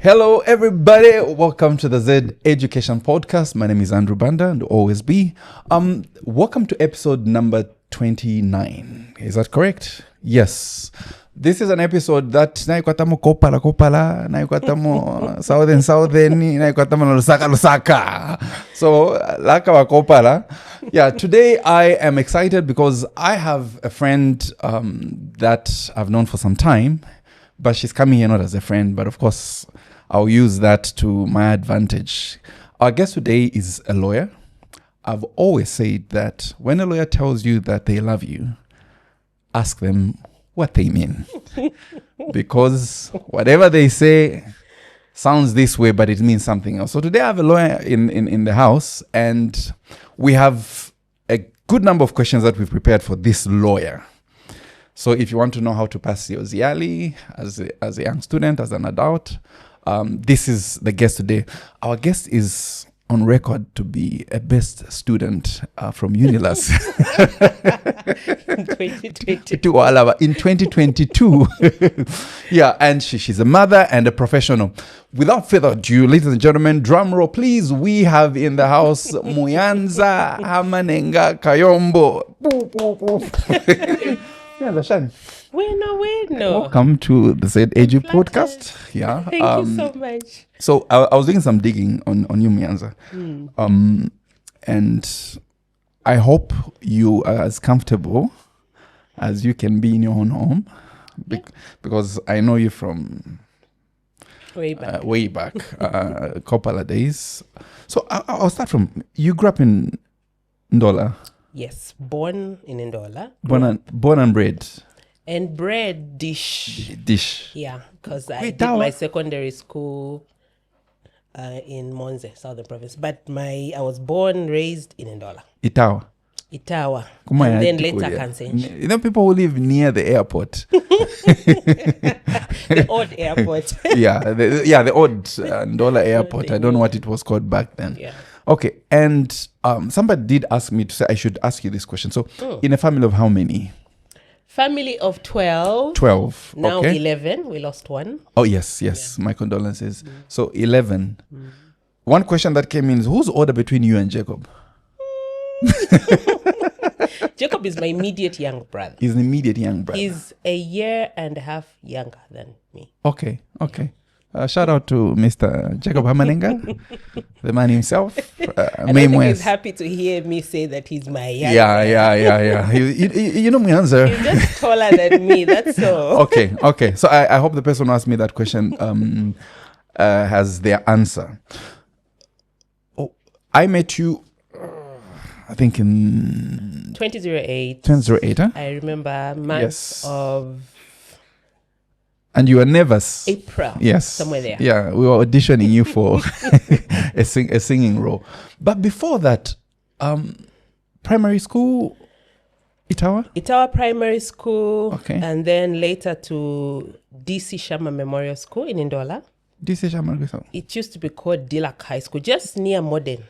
Hello, everybody. Welcome to the ZEdu Podcast. My name is Andrew Banda and always be. Welcome to episode number 29. Is that correct? Yes. This is an episode that naikwatamo kopala, naikwatamo southern, naikwatamo lusaka. So, laka wa kopala. Yeah, today I am excited because I have a friend that I've known for some time, but she's coming here not as a friend, but of course, I'll use that to my advantage. Our guest today is a lawyer. I've always said that when a lawyer tells you that they love you, ask them what they mean. Because whatever they say sounds this way, but it means something else. So today I have a lawyer in the house, and we have a good number of questions that we've prepared for this lawyer. So if you want to know how to pass your ZIALE as a young student, as an adult, this is the guest today. Our guest is on record to be a best student from Unilas in 2022. Yeah, and she's a mother and a professional. Without further ado, ladies and gentlemen, drum roll, please. We have in the house Muyanza Kayombo. Yeah, Shani. Bueno. Welcome to the ZedEdu Podcast. Yeah. Thank you so much. So I was doing some digging on you, Muyanza. And I hope you are as comfortable as you can be in your own home. Because I know you from way back, couple of days. So I'll start from, you grew up in Ndola. Yes, born in Ndola. Born and bred. And bred dish. Yeah, because I did my secondary school in Monze, Southern Province. But I was born, raised in Ndola. Itawa. And then later Kansenji. You know, people who live near the airport. The old airport. the old Ndola airport. I don't know what it was called back then. Yeah. Okay, and somebody did ask me to say I should ask you this question. So, in a family of how many? Family of 12. 12. Now okay. 11. We lost one. Oh, yes. Yeah. My condolences. So, 11. One question that came in is, who's older between you and Jacob? Jacob is my immediate young brother. He's an immediate young brother. He's a year and a half younger than me. Okay. Shout out to Mr. Jacob Hamanenga, the man himself. I think he's happy to hear me say that he's my young brother. Yeah. You know Muyanza. He's just taller than me, that's all. Okay. So I hope the person who asked me that question has their answer. Oh, I met you, I think in 2008. 2008, huh? I remember months of... And you were nervous. April. Yes. Somewhere there. Yeah, we were auditioning you for a singing role. But before that, primary school, Itawa Primary School. Okay. And then later to DC Shama Memorial School in Ndola. DC Shama. It used to be called Dilak High School, just near Modern.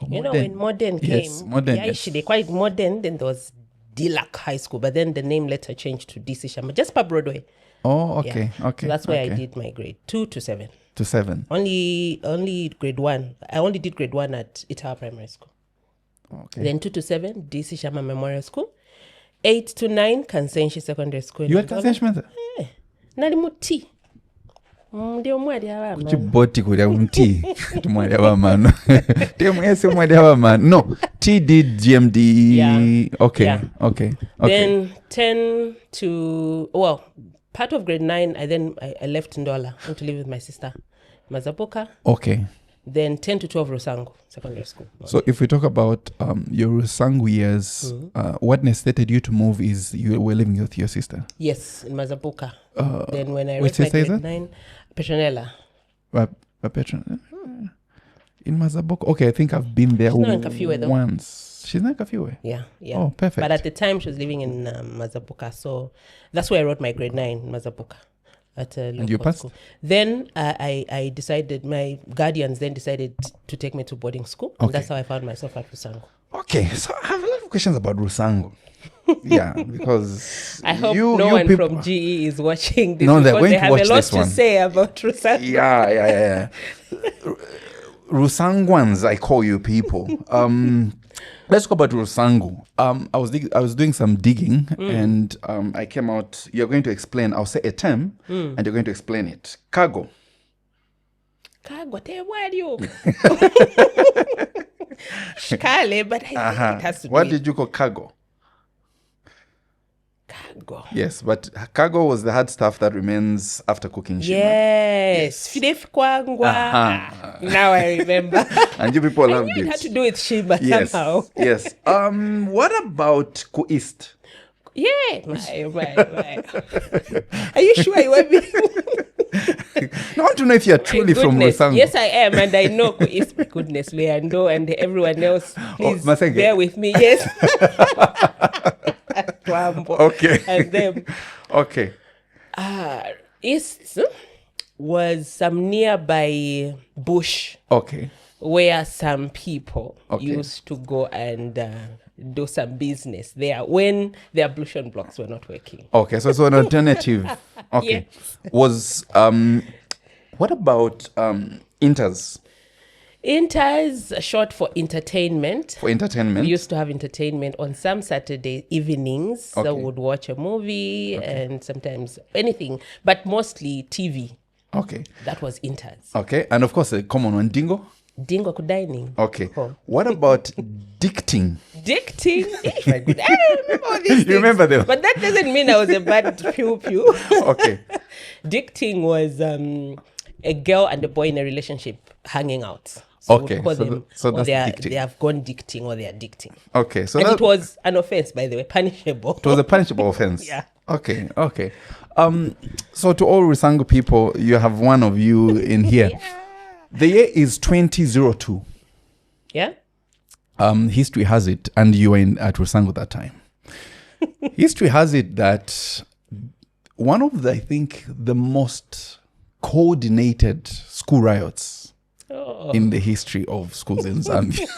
You know, when Modern came. Yes, Modern. Yes. They quite Modern, then there was Dilak High School. But then the name later changed to DC Shama, just per Broadway. Oh, okay. Yeah. So that's where I did my grade 2 to 7. To 7. Only grade 1. I only did grade 1 at Itawa Primary School. Okay. Then 2 to 7, DC Shama Memorial School. 8 to 9, Russangu Secondary School. You had Russangu Secondary? Nalimuti. Ndio mwadi abamano. Chiboti kulia mti. Mwadi abamano. No, T did GMD. Yeah. Okay. Yeah. Okay. Then 10 to part of grade 9, I left Ndola. Went to live with my sister, Mazapoka. Okay. Then 10 to 12, Russangu Secondary School. So if we talk about your Rusangu years, what necessitated you to move is you were living with your sister? Yes, in Mazapoka. Then when I reached my grade 9, Petronella. Petronella? In Mazapoka? Okay, I think I've been there once. She's not in Kafiwe? Yeah. Oh, perfect. But at the time, she was living in Mazapoka. So that's where I wrote my grade 9 in Mazapoka. At a local school. Then I decided, my guardians then decided to take me to boarding school. And that's how I found myself at Rusangu. Okay, so I have a lot of have questions about Rusangu. Yeah, because I hope no one from GE is watching this. No, they're going they to have watch a lot this to one. say about Rusangu. Yeah. Rusanguans, I call you people. Let's go about Rusangu. I was doing some digging and I came out. You're going to explain. I'll say a term and you're going to explain it. Cargo. Cargo, what you? Shkale, but I think it has to be. What did you call cargo? Cargo. Yes, but cargo was the hard stuff that remains after cooking shima. Yes. Now I remember. And you people loved it. It had to do with shima somehow. Yes. What about kuist? Yeah. My. Are you sure you want me? I want to know if you're truly from Rusangu. Yes, I am, and I know kuist. Goodness, Leandro, and everyone else. Please bear with me. Yes. Okay. And them. Okay. East was some nearby bush. Okay. Where some people used to go and do some business there when the ablution blocks were not working. Okay, so an alternative. Okay. Yes. Was what about inters? Inters, short for entertainment. For entertainment. We used to have entertainment on some Saturday evenings. So we would watch a movie and sometimes anything, but mostly TV. Okay. That was inters. Okay, and of course a common one, dingo. Dingo dining. Okay. What about dicting? Dicting? I remember all these things. You remember them? But that doesn't mean I was a bad pew. Okay. Dicting was a girl and a boy in a relationship hanging out. So okay. So they have gone dicting or they are dicting. Okay. So it was an offense, by the way, punishable. It was a punishable offense. Yeah. Okay. So to all Rusangu people, you have one of you in here. Yeah. The year is 2002. Yeah. History has it, and you were at Rusangu that time. History has it that one of the, I think, the most coordinated school riots in the history of schools in Zambia.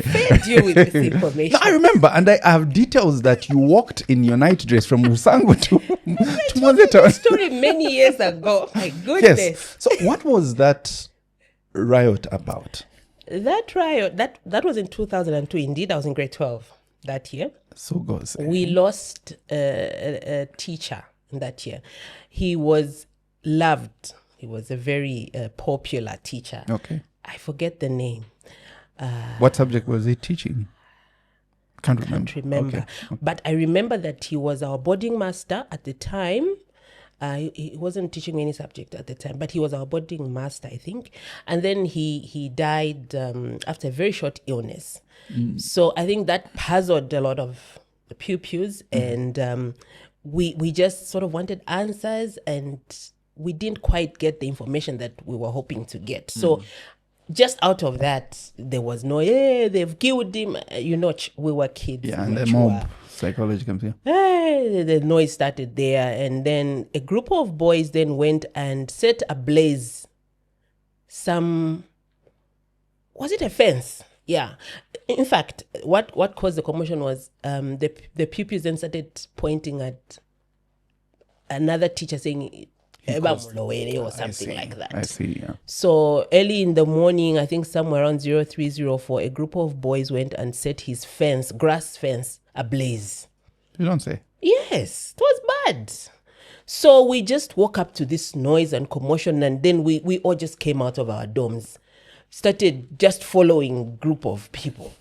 Failed you with this information. No, I remember, and I have details that you walked in your night dress from Rusangu to Monzeta. Story many years ago. My goodness. Yes. So, what was that riot about? That riot that was in 2002. Indeed, I was in grade 12 that year. So, goes. We lost a teacher that year. He was loved. He was a very popular teacher. Okay. I forget the name. What subject was he teaching? Can't remember. Okay. But I remember that he was our boarding master at the time. He wasn't teaching any subject at the time, but he was our boarding master, I think. And then he died after a very short illness. So I think that puzzled a lot of the pupils, and we just sort of wanted answers, and we didn't quite get the information that we were hoping to get. So just out of that, there was no, they've killed him. We were kids. Yeah, and the mob psychology comes here. The noise started there. And then a group of boys then went and set ablaze was it a fence? Yeah. In fact, what caused the commotion was the pupils then started pointing at another teacher saying, or something like that. I see, yeah. So early in the morning, I think somewhere around 0304, a group of boys went and set his grass fence, ablaze. You don't say? Yes, it was bad. So we just woke up to this noise and commotion, and then we all just came out of our dorms, started just following group of people.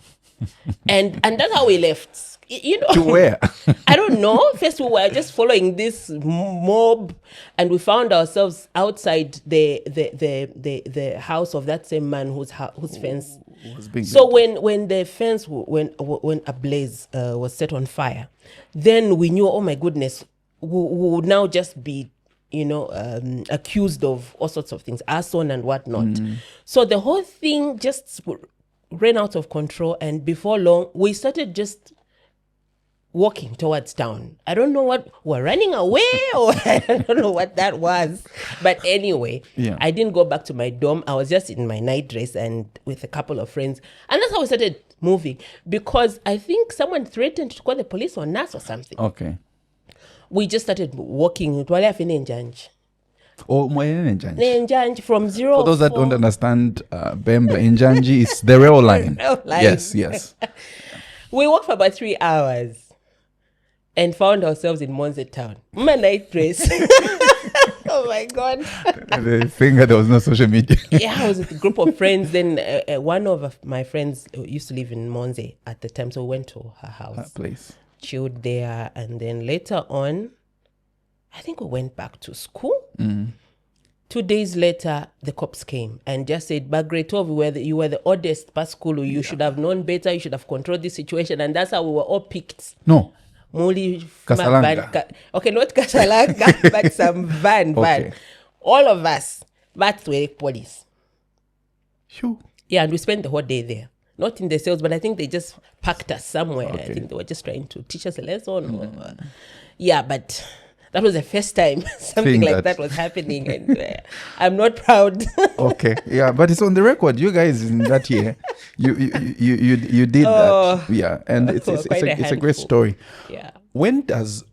and that's how we left. To where? I don't know. First, we were just following this mob, and we found ourselves outside the house of that same man whose fence was being so when the fence when ablaze was set on fire, then we knew, oh my goodness, we would now just be accused of all sorts of things, arson and whatnot. So the whole thing just ran out of control, and before long we started just walking towards town. I don't know what, we're running away or I don't know what that was. But anyway, I didn't go back to my dorm. I was just in my night dress and with a couple of friends. And that's how we started moving. Because I think someone threatened to call the police on us or something. Okay. We just started walking. Oh, Njanji from 0. For those that don't understand, Bemba, Njanji is the rail line. Yes. We walked for about 3 hours and found ourselves in Monze town. My night dress. Oh my God. The thing that there was no social media. I was with a group of friends. Then one of my friends used to live in Monze at the time. So we went to her house. That place. Chilled there. And then later on, I think we went back to school. 2 days later, the cops came and just said, Bagretov, you were the oddest past school. You should have known better. You should have controlled this situation. And that's how we were all picked. No. Muli Kasalanga. Okay, not Kasalanga, but some van. Okay. All of us, but to police. Shoo. Yeah, and we spent the whole day there. Not in the cells, but I think they just packed us somewhere. Okay. I think they were just trying to teach us a lesson. Yeah, but that was the first time something like that was happening. And I'm not proud. Okay, yeah, but it's on the record. You guys in that year, you did that. Yeah, and it's a great story. Yeah. When does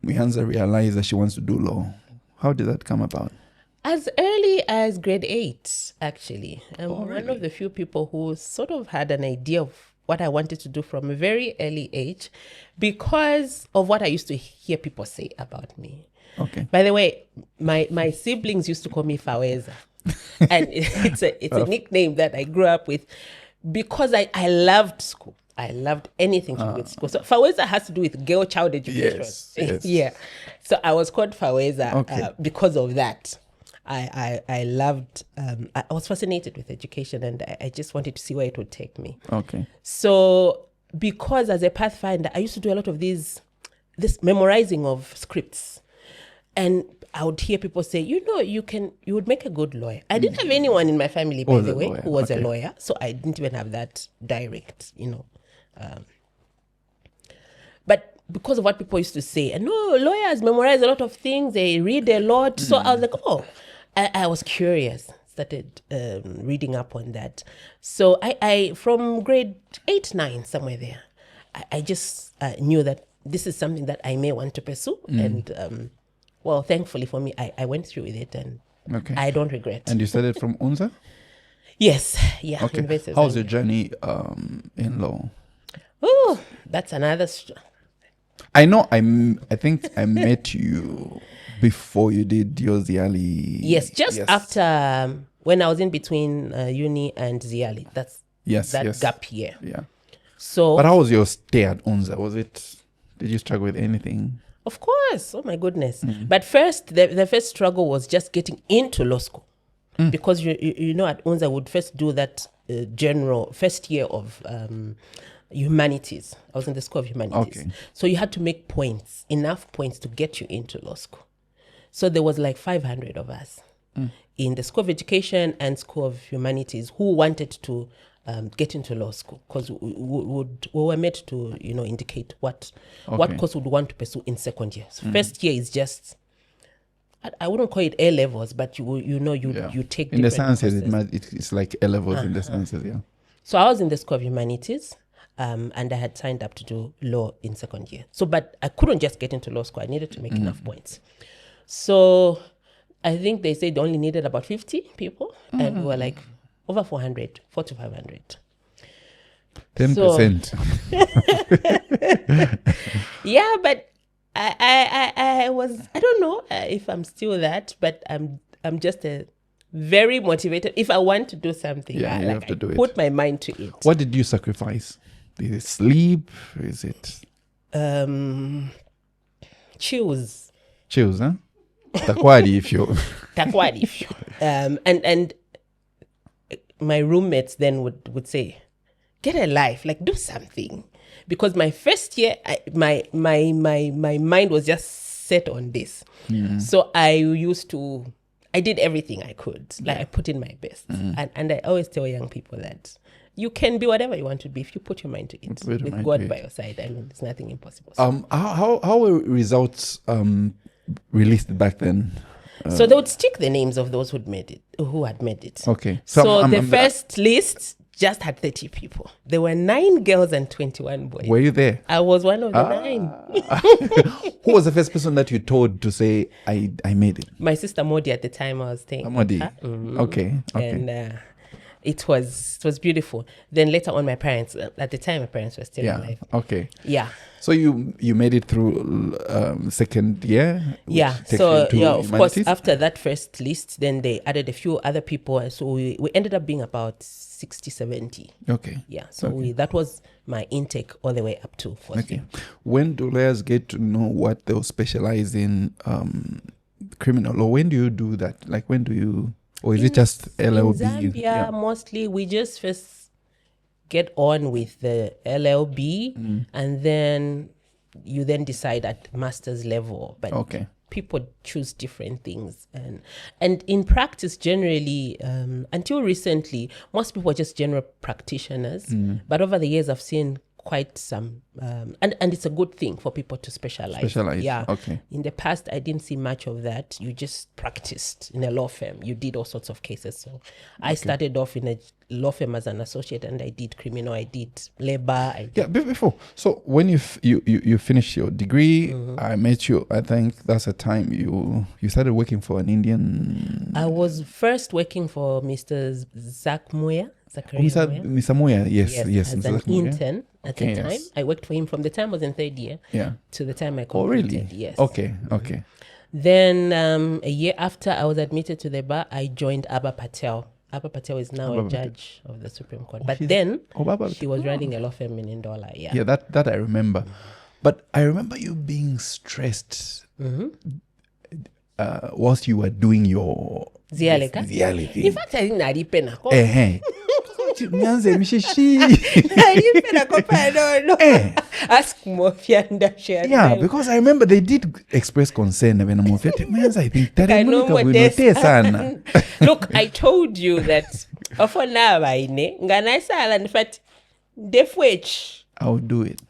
Muyanza realize that she wants to do law? How did that come about? As early as grade 8, actually. I'm one of the few people who sort of had an idea of what I wanted to do from a very early age because of what I used to hear people say about me. Okay. By the way, my siblings used to call me Faweza. And it's a nickname that I grew up with because I loved school. I loved anything to do with school. So Faweza has to do with girl child education. Yes. Yeah. So I was called Faweza because of that. I loved, I was fascinated with education and I just wanted to see where it would take me. Okay. So because as a pathfinder, I used to do a lot of this memorizing of scripts. And I would hear people say, you would make a good lawyer. I didn't have anyone in my family, by the way, who was a lawyer. So I didn't even have that direct, but because of what people used to say, and lawyers memorize a lot of things, they read a lot. So I was like, I was curious, started reading up on that. So I from grade 8, 9, somewhere there, I just knew that this is something that I may want to pursue. And thankfully for me, I went through with it and I don't regret. And you studied from UNZA? Yes, yeah. Okay. How's your journey in law? Oh, that's another... I know. I think I met you before you did your ZIALE. Yes, after when I was in between uni and ZIALE. That's that gap year. Yeah. So, but how was your stay at UNZA? Did you struggle with anything? Of course. Oh my goodness. But first, the first struggle was just getting into law school, because you know at UNZA would first do that general first year of humanities. I was in the School of Humanities. Okay. So you had to make enough points to get you into law school. So there was like 500 of us in the School of Education and School of Humanities who wanted to get into law school, because we were made to indicate what course would want to pursue in second year. So first year is just, I wouldn't call it A levels, but you take in the sciences it's like A levels in the sciences. Yeah. So I was in the School of Humanities. And I had signed up to do law in second year. So, but I couldn't just get into law school. I needed to make enough points. So I think they said they only needed about 50 people. And we were like over 400, 4 to 500. 10%. Yeah, but I was, I don't know if I'm still that, but I'm just a very motivated. If I want to do something, you have to do it. Put my mind to it. What did you sacrifice? Is it sleep? Is it chills, huh? Takwadi if you and my roommates then would say, get a life, like do something, because my first year my mind was just set on this. So I did everything I could. Like I put in my best. And I always tell young people that you can be whatever you want to be if you put your mind to it. Put your With mind God to by it. your side, I mean, there's nothing impossible. How were results released back then? So they would stick the names of those who had made it. Okay. So I'm- the I'm- first list just had 30 people. There were 9 girls and 21 boys. Were you there? I was one of the 9. Who was the first person that you told to say, I made it? My sister Modi at the time I was staying. Amadi. Mhm. Okay. And it was beautiful. Then later on, my parents, at the time, my parents were still Yeah. alive. Okay. Yeah. So you made it through second year? which Yeah. takes So, you to yeah, of course, humanities? after that first list, then they added a few other people. And so we ended up being about 60, 70. Okay. Yeah. So that was my intake all the way up to 40. Okay. When do lawyers get to know what they'll specialize in, criminal, or when do you do that? Like, when do you, or is it just LLB? In Zambia, mostly we just first get on with the LLB, and then you then decide at master's level. But Okay. people choose different things, and in practice, generally, until recently, most people are just general practitioners. But over the years, I've seen quite some, and it's a good thing for people to specialize. Yeah. Okay. In the past, I didn't see much of that. You just practiced in a law firm. You did all sorts of cases. So I started off in a law firm as an associate, and I did criminal, I did labor. I did Yeah, before. So when you finished your degree, I met you. I think that's the time you started working for an Indian. I was first working for Mr. Zach Muya. Mr. Moya, yes, as Mr. an Zach Moya. intern at Okay, the time. yes. I worked for him from the time I was in 3rd year Yeah. to the time I Oh, completed. really? Yes. Okay. Then a year after I was admitted to the bar, I joined Abba Patel. Abba Patel is now a judge of the Supreme Court. But then she was running a law firm in Ndola. Yeah. Yeah, that I remember. But I remember you being stressed whilst you were doing your ZIALE. ZIALE thing. In fact, I think Naripena. Muyanza mishishi. Ask Mofianda share. Yeah, because I remember they did express concern when Muyanza, I think that I know what they sana. Look, I told you that for now, in fact, I'll do it.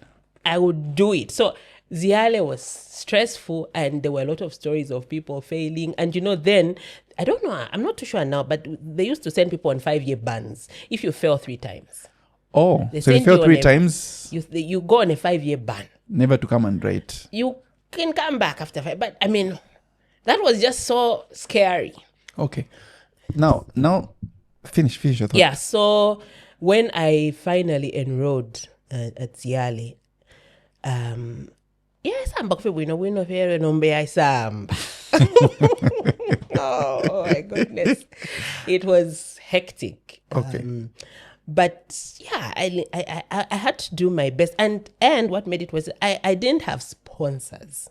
I would do it. So ZIALE was stressful, and there were a lot of stories of people failing. And then, I don't know, I'm not too sure now, but they used to send people on 5-year bans if you fail 3 times. Oh, They so you send failed you 3 on times, You go on a 5-year ban. never to come and write. You can come back after 5. But I mean, that was just so scary. Okay. Now, finish your thought. Yeah, so when I finally enrolled at ZIALE, samba kufe bwino fere nombe ya samba. Oh my goodness. It was hectic. Okay. But yeah, I had to do my best, and what made it was I didn't have sponsors.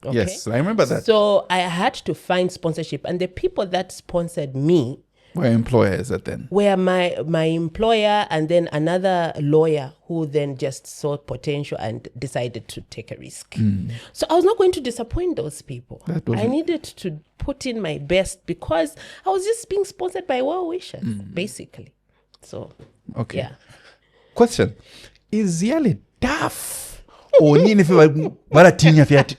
Okay? Yes, I remember that. So I had to find sponsorship, and the people that sponsored me Were employers at then. were my employer, and then another lawyer who then just saw potential and decided to take a risk. So I was not going to disappoint those people. I needed to put in my best because I was just being sponsored by well-wishers, basically. So, Okay. yeah. Question. Is ZIALE tough? Or nini fe baratinya fiat?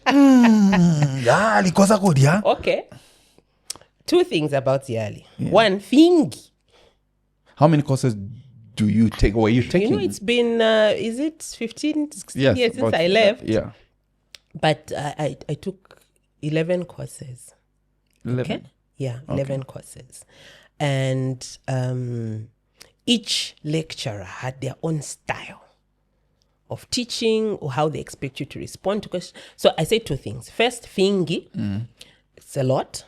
Likosa kodia. Okay. 2 things about ZIALE. One, fingi. How many courses do you take, or are you taking? It's been, is it 15, 16 years since about I left? Yeah. But I took 11 courses. 11. Okay? Yeah, 11 courses. And each lecturer had their own style of teaching or how they expect you to respond to questions. So I say 2 things. First, fingi. It's a lot.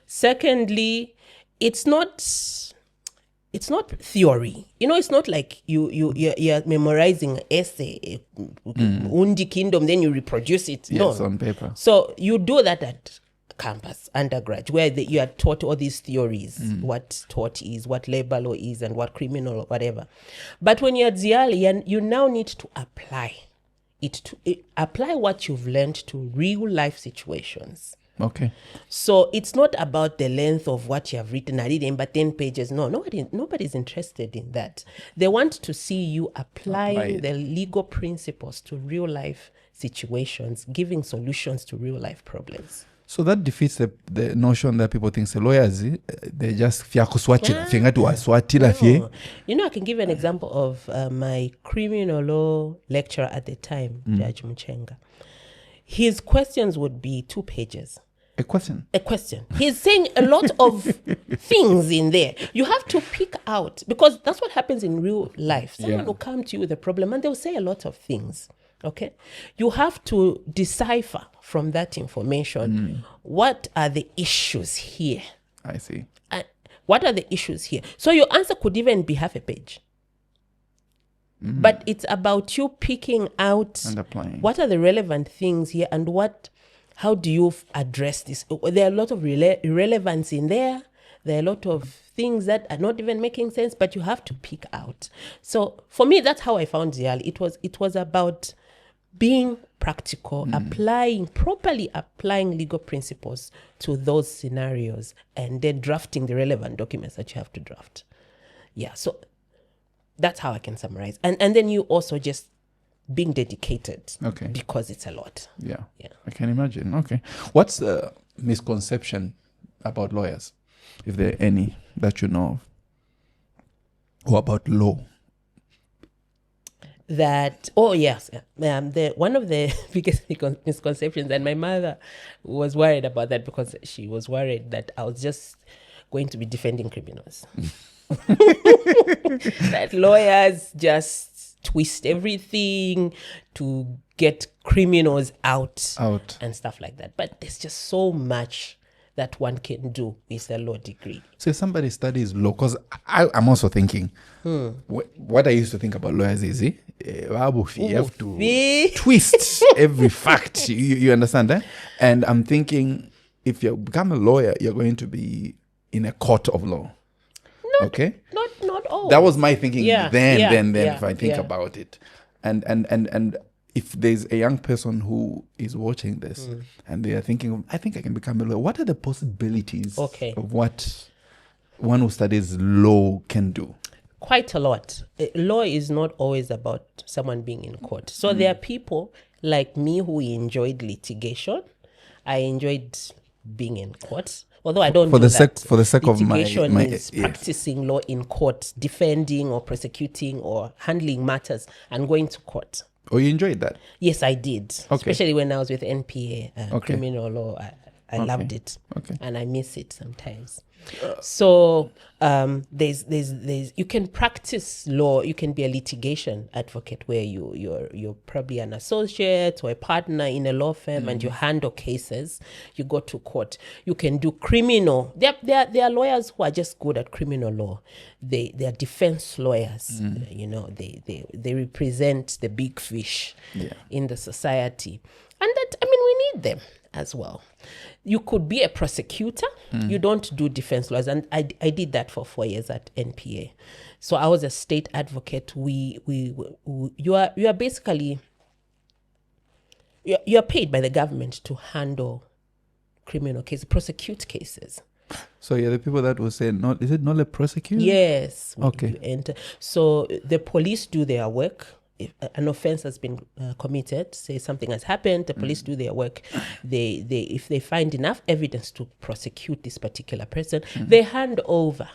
Secondly, it's not theory. It's not like you're memorizing an essay, Undi Kingdom, then you reproduce it. Yes, No. on paper. So you do that at campus, undergrad, where you are taught all these theories, what tort is, what labor law is, and what criminal or whatever. But when you're at ZIALE, you now need to apply it, to apply what you've learned to real life situations. Okay. So it's not about the length of what you have written. I did but 10 pages. No, nobody's interested in that. They want to see you applying the legal principles to real life situations, giving solutions to real life problems. So that defeats the notion that people think lawyers, they just fiakuswatila fie. I can give you an example of my criminal law lecturer at the time, Judge Mchenga. His questions would be 2 pages. A question. He's saying a lot of things in there. You have to pick out, because that's what happens in real life. Someone will come to you with a problem and they'll say a lot of things. Okay, you have to decipher from that information what are the issues here. I see. What are the issues here? So your answer could even be half a page. But it's about you picking out and applying. What are the relevant things here and how do you address this? There are a lot of irrelevance in there. There are a lot of things that are not even making sense, but you have to pick out. So for me, that's how I found ZIALE. It was about being practical, properly applying legal principles to those scenarios, and then drafting the relevant documents that you have to draft. Yeah, so that's how I can summarize. And then you also just being dedicated. Okay. Because it's a lot. Yeah. I can imagine. Okay. What's the misconception about lawyers, if there are any that you know of? Or about law? One of the biggest misconceptions, and my mother was worried about that because she was worried that I was just going to be defending criminals. That lawyers just twist everything to get criminals out and stuff like that. But there's just so much that one can do with a law degree. So if somebody studies law, because I'm also thinking, what I used to think about lawyers is, you have to twist every fact. You understand that? And I'm thinking, if you become a lawyer, you're going to be in a court of law. Not all. That was my thinking then if I think about it. And if there's a young person who is watching this and they are thinking, I think I can become a lawyer, what are the possibilities of what one who studies law can do? Quite a lot. Law is not always about someone being in court. So there are people like me who enjoyed litigation. I enjoyed being in court. Although I don't for do the that. For the sake of my is practicing law in court, defending or prosecuting or handling matters and going to court. Oh, you enjoyed that? Yes, I did. Especially when I was with NPA, criminal law. I loved it, and I miss it sometimes. So there's you can practice law. You can be a litigation advocate where you're probably an associate or a partner in a law firm and you handle cases. You go to court. You can do criminal. There are lawyers who are just good at criminal law. They are defense lawyers. They represent the big fish in the society, and that we need them as well. You could be a prosecutor. You don't do defense lawyers, and I did that for 4 years at NPA. So I was a state advocate. You are basically you are paid by the government to handle criminal cases, prosecute cases. So you're the people that will say, is it not a prosecutor? Yes. Okay. So the police do their work. If an offense has been committed, say something has happened, the police do their work. If they find enough evidence to prosecute this particular person, they hand over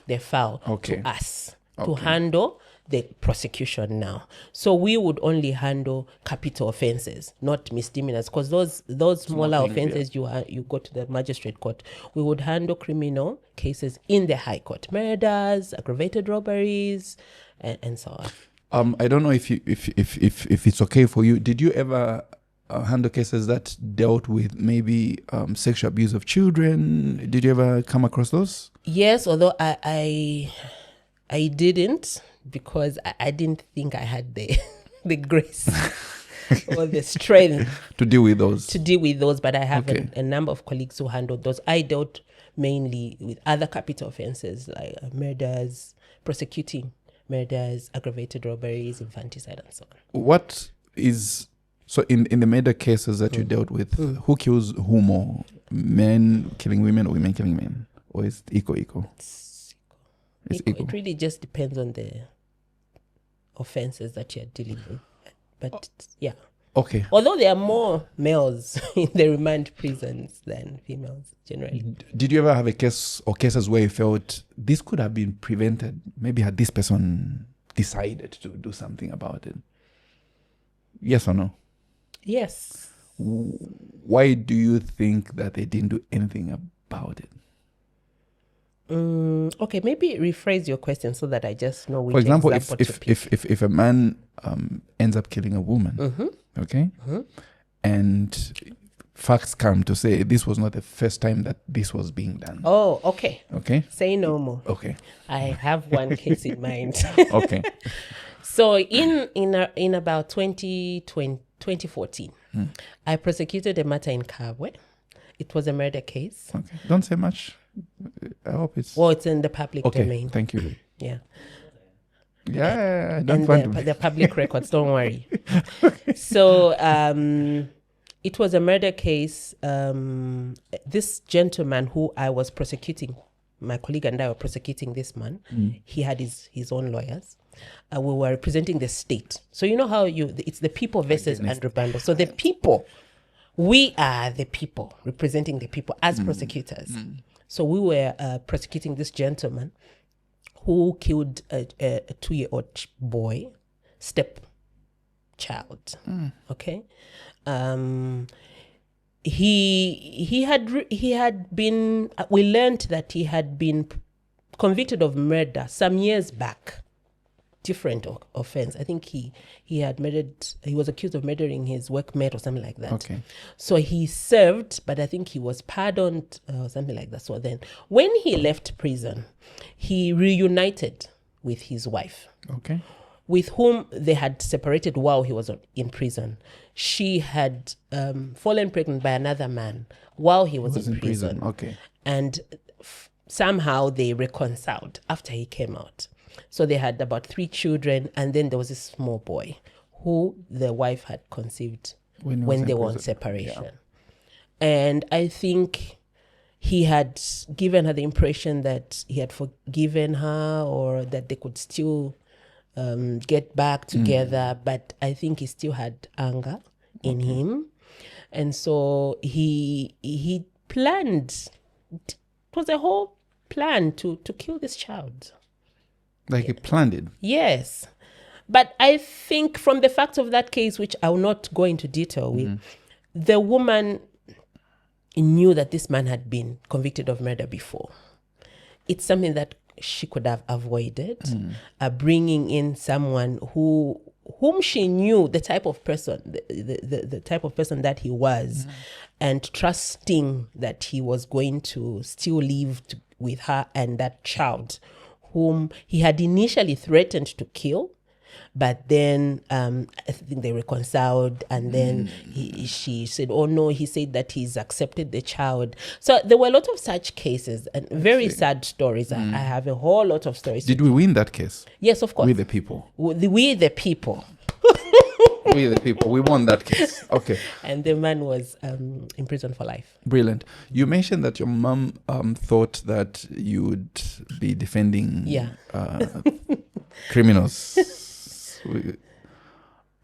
their file to us to handle the prosecution now. So we would only handle capital offenses, not misdemeanors, because those smaller offenses you go to the magistrate court. We would handle criminal cases in the high court, murders, aggravated robberies, and so on. I don't know if it's okay for you. Did you ever handle cases that dealt with maybe sexual abuse of children? Did you ever come across those? Yes, although I didn't, because I didn't think I had the grace or the strength to deal with those. But I have a number of colleagues who handled those. I dealt mainly with other capital offenses like murders, prosecuting murders, aggravated robberies, infanticide, and so on. What is So in the murder cases that you dealt with, who kills who more? Men killing women or women killing men? Or is it equal? It's equal. It really just depends on the offenses that you're dealing with. But yeah. Okay. Although there are more males in the remand prisons than females generally. Did you ever have a case or cases where you felt this could have been prevented? Maybe had this person decided to do something about it? Yes or no? Yes. Why do you think that they didn't do anything about it? Okay, maybe rephrase your question so that I just know which For example, example to pick. if a man ends up killing a woman, okay, and facts come to say this was not the first time that this was being done. Oh, okay. Okay. Say no more. Okay. I have one case in mind. Okay. So in about 2014, I prosecuted a matter in Kabwe. It was a murder case. Okay. Don't say much. I hope it's... Well, it's in the public domain. Thank you. Yeah. Yeah, I And don't want to... the public records, don't worry. So it was a murder case. This gentleman who I was prosecuting, my colleague and I were prosecuting this man. He had his own lawyers. We were representing the state. So you know how it's the people versus Andrew Bando. So the people, we are the people, representing the people as prosecutors. So we were prosecuting this gentleman who killed a 2-year-old boy, stepchild. Okay, he had been. We learned that he had been convicted of murder some years back. Different offense. I think he had murdered. He was accused of murdering his workmate or something like that. Okay. So he served, but I think he was pardoned or something like that. So then, when he left prison, he reunited with his wife. Okay. With whom they had separated while he was in prison. She had fallen pregnant by another man while he was in prison. Okay. And somehow they reconciled after he came out. So they had about 3 children, and then there was a small boy who the wife had conceived when they were on separation. Yeah. And I think he had given her the impression that he had forgiven her or that they could still get back together, but I think he still had anger in him. And so he planned, it was a whole plan to kill this child. Like he planned it? Yes. But I think from the facts of that case, which I will not go into detail with, the woman knew that this man had been convicted of murder before. It's something that she could have avoided, bringing in someone whom she knew, the type of person, the type of person that he was, and trusting that he was going to still live with her and that child, whom he had initially threatened to kill, but then I think they reconciled, and then she said, oh no, he said that he's accepted the child. So there were a lot of such cases and very sad stories. I have a whole lot of stories. Did we win that case? Yes, of course. We the people. We the people. We the people. We won that case. Okay. And the man was in prison for life. Brilliant. You mentioned that your mom thought that you would be defending criminals.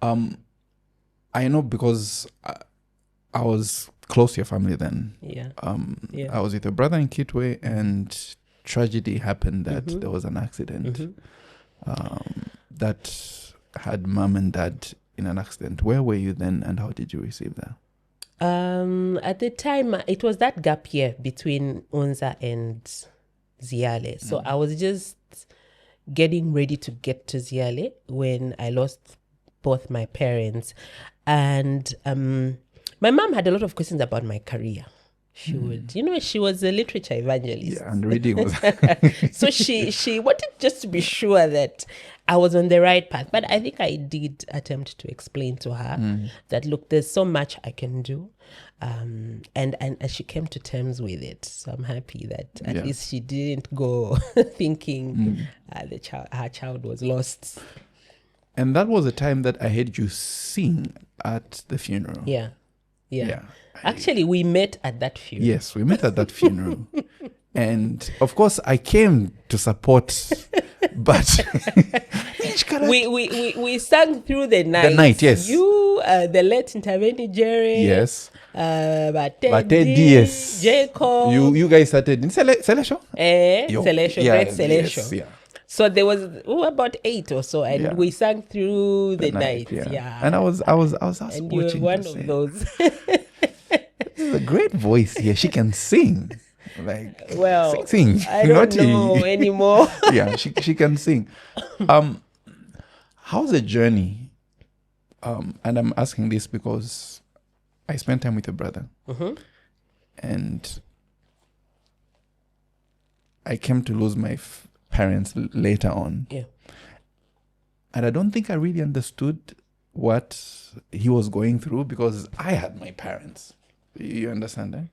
I know because I was close to your family then. I was with your brother in Kitwe, and tragedy happened that there was an accident that had mom and dad in an accident. Where were you then, and how did you receive that? At the time, it was that gap year between Unza and ZIALE. So I was just getting ready to get to ZIALE when I lost both my parents. And my mom had a lot of questions about my career. She would, she was a literature evangelist. Yeah, and reading was... So she wanted just to be sure that I was on the right path. But I think I did attempt to explain to her that, look, there's so much I can do. And she came to terms with it. So I'm happy that at least she didn't go thinking her child was lost. And that was a time that I heard you sing at the funeral. Yeah. Yeah. Actually, we met at that funeral. Yes, we met at that funeral. And of course, I came to support, but we sang through the night. The night, yes. You, the late Interveni Jerry. Yes. Batedi, yes. Jacob. You guys started in Celestial? Celestial, Yeah, great Celestial. yes, yeah. So there was about 8 or so, and we sang through the night. Yeah. And I was and you were watching. one of those. This is a great voice here. She can sing. Like, well, sing. I don't know anymore. Yeah, she can sing. How's the journey? And I'm asking this because I spent time with your brother, and I came to lose my parents later on. Yeah. And I don't think I really understood what he was going through because I had my parents. You understand that?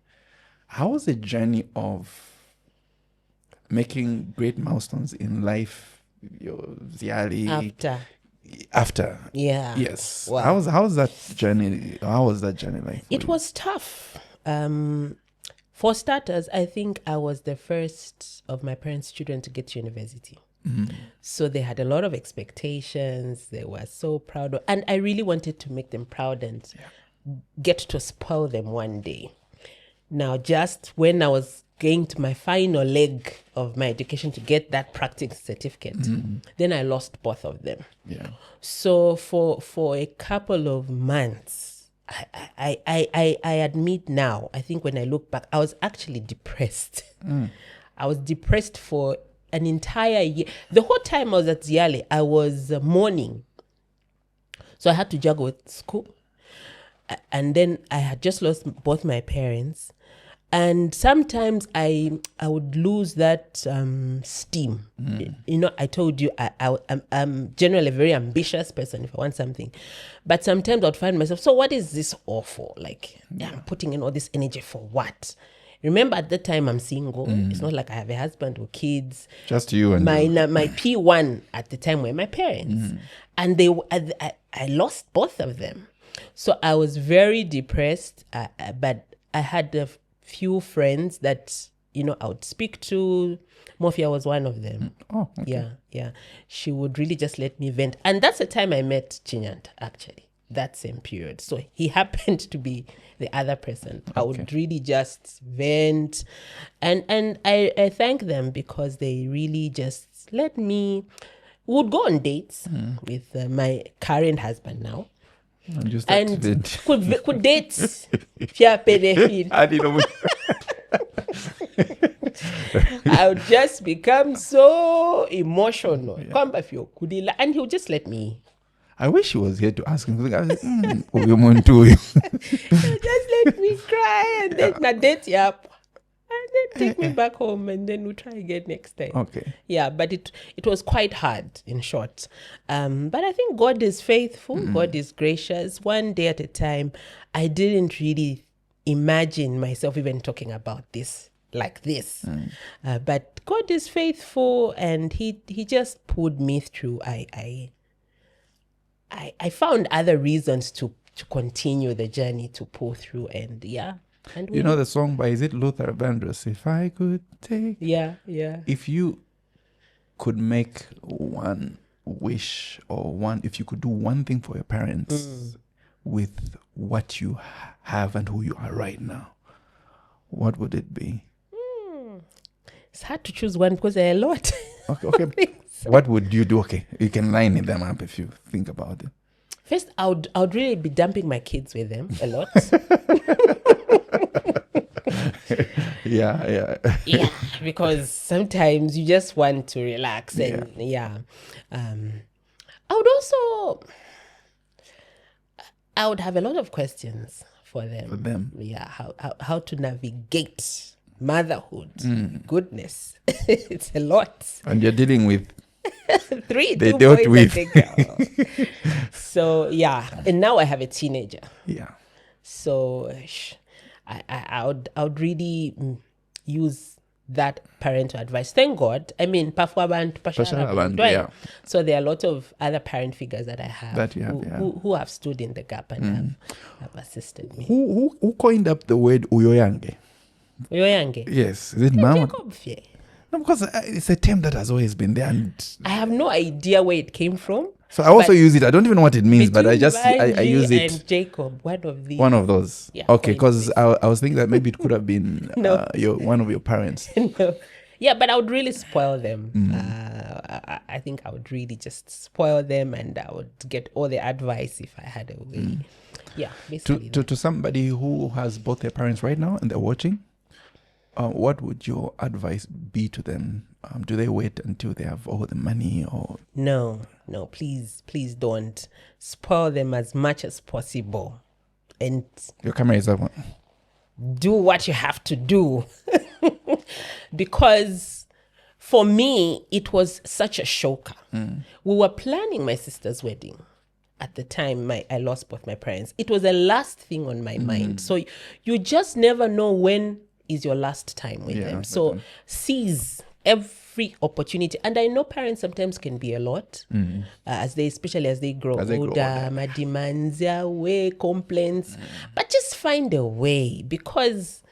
How was the journey of making great milestones in life? Your ZIALE after. Yeah. Yes. Wow. How was that journey? How was that journey like? It was tough. For starters, I think I was the first of my parents' children to get to university. So they had a lot of expectations. They were so proud of, and I really wanted to make them proud and get to spoil them one day. Now, just when I was going to my final leg of my education to get that practice certificate, then I lost both of them. Yeah. So for a couple of months, I admit now, I think when I look back, I was actually depressed. I was depressed for an entire year. The whole time I was at ZIALE, I was mourning. So I had to juggle with school. And then I had just lost both my parents. And sometimes I would lose that steam. You know, I told you I'm generally a very ambitious person if I want something. But sometimes I'd find myself, so what is this all for? Like, I'm putting in all this energy for what? Remember, at that time, I'm single. It's not like I have a husband or kids. Just you and my P1 at the time were my parents. And I lost both of them. So I was very depressed, but I had a few friends that, you know, I would speak to. Mofia was one of them. Oh, okay. Yeah. She would really just let me vent. And that's the time I met Chinyanta, actually, that same period. So he happened to be the other person. I would really just vent. And I thank them because they really just let me, would go on dates with my current husband now. And could date Pia Pedefil. I would just become so emotional. And he would just let me. I wish he was here to ask him. Just let me cry and then I date you up. And then take me back home and then we'll try again next time. Okay. Yeah, but it was quite hard, in short. But I think God is faithful. God is gracious. One day at a time. I didn't really imagine myself even talking about this like this. But God is faithful and he just pulled me through. I found other reasons to continue the journey, to pull through, and And you know the song by, is it Luther Vandross? If I could take... Yeah. If you could make one wish or if you could do one thing for your parents with what you have and who you are right now, what would it be? It's hard to choose one because there are a lot. Okay. What would you do? Okay, you can line them up if you think about it. First, I would really be dumping my kids with them a lot. Yeah, because sometimes you just want to relax and I would have a lot of questions for them. Yeah, how to navigate motherhood. Goodness, it's a lot. And you're dealing with 3 they two dealt boys with. and a girl. So and now I have a teenager. Yeah. So I would really use that parental advice. Thank God. I mean, yeah. So there are a lot of other parent figures that I have, That you have, who have stood in the gap and have assisted me. Who coined up the word uyoyange? Uyoyange? Yes. Is it Mama? Jacob Fye. No, because it's a term that has always been there. And I have no idea where it came from. So I also use it. I don't even know what it means, but I use it. And Jacob, one of those. Yeah, okay, because I was thinking that maybe it could have been No. one of your parents. No. Yeah, but I would really spoil them. I think I would really just spoil them, and I would get all the advice if I had a way. Yeah, basically. To somebody who has both their parents right now and they're watching, what would your advice be to them? Do they wait until they have all the money, or No, please don't. Spoil them as much as possible, and your camera is up? do what you have to do. Because for me, it was such a shocker. We were planning my sister's wedding. At the time, I lost both my parents. It was the last thing on my mind. So you just never know when is your last time with them. So seize every opportunity. And I know parents sometimes can be a lot, especially as they grow older, my demands, their way, complaints. But just find a way, because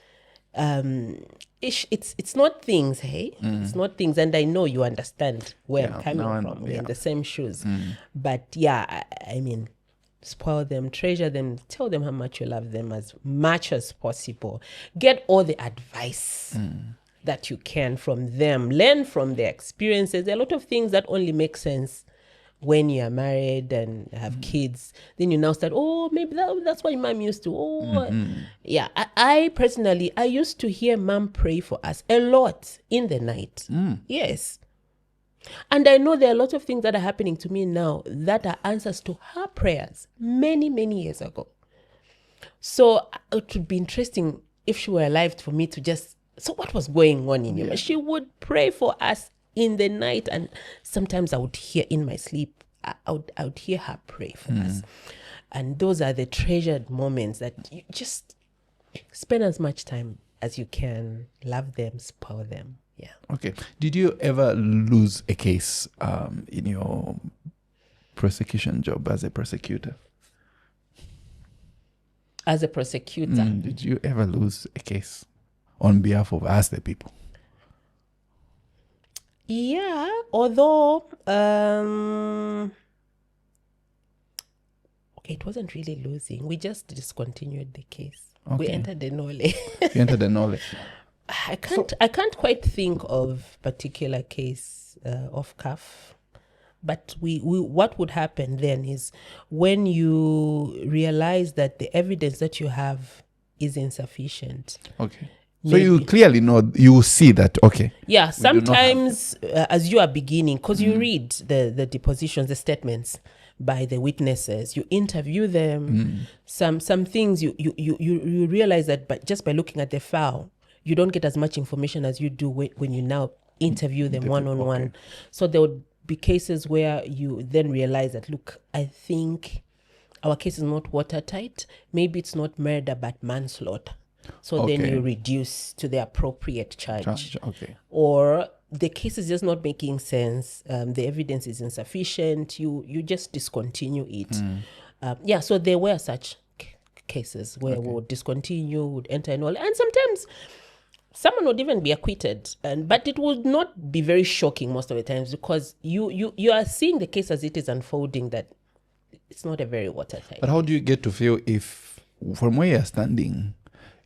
it's not things, hey? It's not things. And I know you understand where I'm coming from. We're in the same shoes. But yeah, I mean, spoil them, treasure them, tell them how much you love them as much as possible. Get all the advice that you can from them. Learn from their experiences. There are a lot of things that only make sense when you are married and have kids. Then you now start, maybe that's what mom used to. Yeah, I personally, I used to hear mom pray for us a lot in the night. Yes. And I know there are a lot of things that are happening to me now that are answers to her prayers many, many years ago. So it would be interesting if she were alive for me to just, so what was going on in you? She would pray for us in the night, and sometimes I would hear in my sleep, I would hear her pray for us. And those are the treasured moments that you just spend as much time as you can, love them, spoil them. Yeah. Okay. Did you ever lose a case in your prosecution job as a prosecutor? As a prosecutor? Did you ever lose a case on behalf of us, the people? Yeah, although it wasn't really losing. We just discontinued the case. Okay. We entered the Nole. You entered the Nole. I can't quite think of particular case off cuff, but we what would happen then is when you realize that the evidence that you have is insufficient. Okay. So you clearly know, you see that, okay. Yeah, sometimes as you are beginning, because you read the depositions, the statements by the witnesses, you interview them. Some things you realize that just by looking at the file, you don't get as much information as you do when you now interview them one-on-one. Okay. So there would be cases where you then realize that, look, I think our case is not watertight. Maybe it's not murder, but manslaughter. So then you reduce to the appropriate charge. Okay. Or the case is just not making sense. The evidence is insufficient. You just discontinue it. So there were such cases where we would discontinue, would enter and all. And sometimes someone would even be acquitted. But it would not be very shocking most of the times, because you are seeing the case as it is unfolding, that it's not a very watertight. But how do you get to feel if, from where you're standing,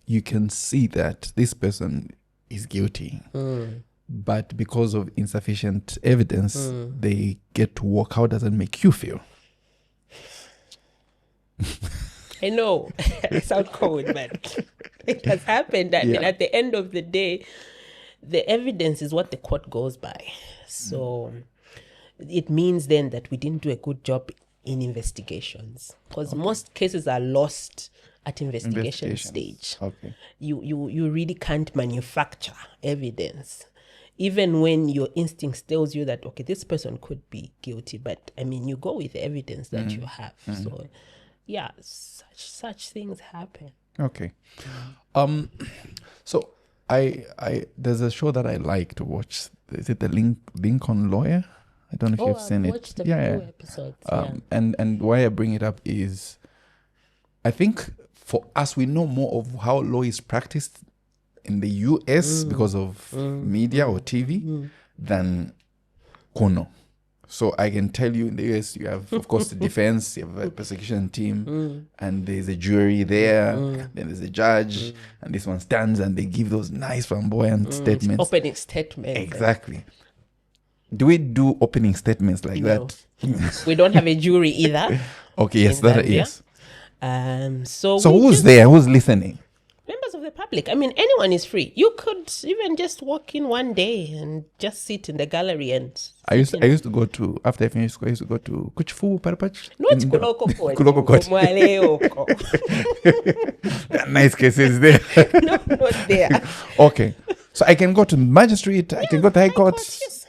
you can see that this person is guilty, but because of insufficient evidence, they get to walk? How does it make you feel? I know, I sound cold, but it has happened. I mean, at the end of the day, the evidence is what the court goes by. So it means then that we didn't do a good job in investigations, because most cases are lost at investigation stage. Okay. You really can't manufacture evidence, even when your instincts tells you that, okay, this person could be guilty, but I mean, you go with the evidence that you have. So such things happen. Okay. So I there's a show that I like to watch. Is it the Lincoln Lawyer? I don't know if you've seen I've it. watched a few episodes. And why I bring it up is, I think for us, we know more of how law is practiced in the US because of media or TV than Kono. So I can tell you in the US, you have, of course, the defense, you have a prosecution team, and there's a jury there, then there's a judge, and this one stands and they give those nice flamboyant statements. Opening statements. Exactly. Do we do opening statements like that? We don't have a jury either. Okay, yes, that yes. So who's there? Who's listening? Members of the public. I mean, anyone is free. You could even just walk in one day and just sit in the gallery and. I used to go to, after I finished school, I used to go to Kuchifu Parapach. Not Kuloko Court. Kuloko Court. Nice cases there. No, not there. Okay, so I can go to magistrate. I can go to high court. Yes.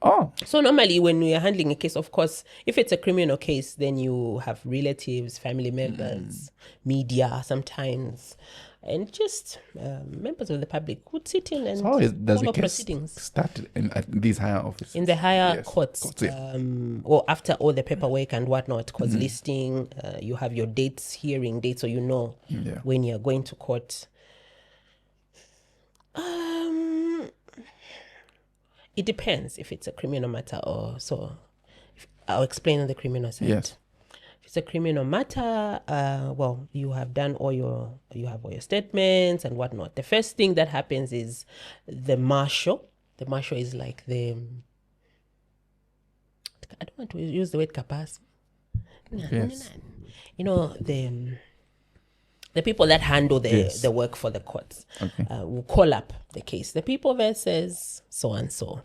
Oh. So normally when we are handling a case, of course, if it's a criminal case, then you have relatives, family members, media sometimes, and just members of the public would sit in and does follow the case proceedings. Start at these higher offices? In the higher courts, yeah. Or after all the paperwork and whatnot, cause listing, you have your dates, hearing dates, so you know when you're going to court. It depends if it's a criminal matter or so. I'll explain on the criminal side. Yes. If it's a criminal matter, well, you have done you have all your statements and whatnot. The first thing that happens is the marshal. The marshal is like I don't want to use the word kapas. Yes. You know, the people that handle the work for the courts will call up the case. The people versus so and so.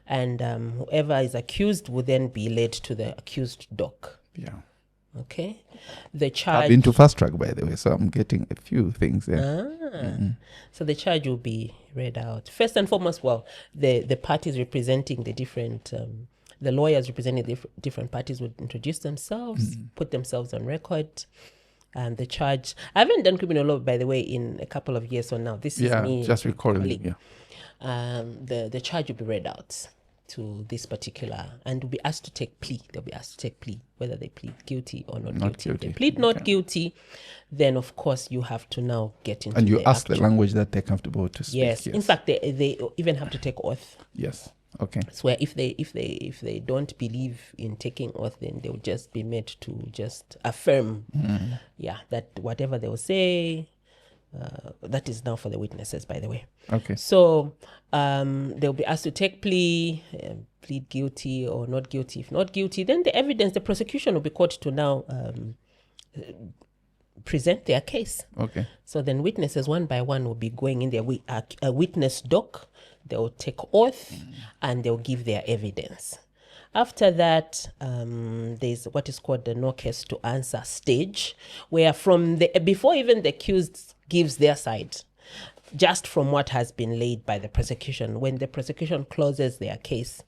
And whoever is accused will then be led to the accused dock. Yeah. Okay. The charge. I've been to fast track, by the way, so I'm getting a few things there. So the charge will be read out. First and foremost, well, the parties representing the different, the lawyers representing the different parties would introduce themselves, put themselves on record. And the charge, I haven't done criminal law, by the way, in a couple of years. So now this is me. Just recalling. The charge will be read out to this particular, and will be asked to take plea. They'll be asked to take plea, whether they plead guilty or not guilty. If they plead not guilty, then of course you have to now get into. And you ask the language that they're comfortable to speak. Yes. In fact, they even have to take oath. Yes. Okay. So if they don't believe in taking oath, then they'll just be made to just affirm, that whatever they will say, that is now for the witnesses, by the way. Okay. So they'll be asked to take plea, plead guilty or not guilty. If not guilty, then the prosecution will be called to now present their case. Okay. So then witnesses one by one will be going in there. A witness doc. They'll take oath and they'll give their evidence. After that, there's what is called the no case to answer stage, where before even the accused gives their side, just from what has been laid by the prosecution, when the prosecution closes their case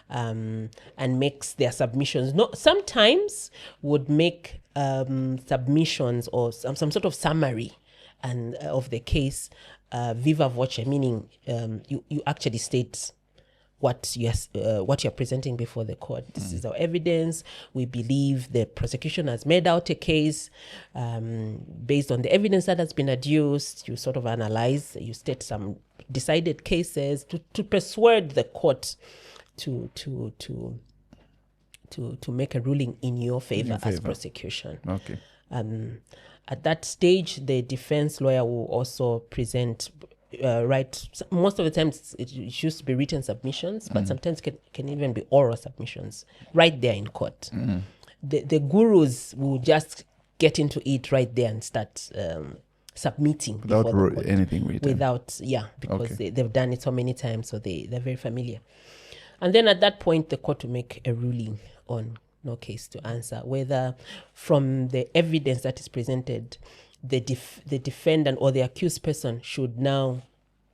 and makes their submissions, sometimes would make submissions or some sort of summary and of the case viva voce, meaning you actually state what you're presenting before the court. This is our evidence. We believe the prosecution has made out a case based on the evidence that has been adduced. You sort of analyze, you state some decided cases to persuade the court to make a ruling in your favor as prosecution. Okay. At that stage, the defense lawyer will also present, most of the times it used to be written submissions, but sometimes can even be oral submissions right there in court. The gurus will just get into it right there and start submitting without anything written. Because they've done it so many times, so they're very familiar. And then at that point, the court will make a ruling on no case to answer, whether from the evidence that is presented, the defendant or the accused person should now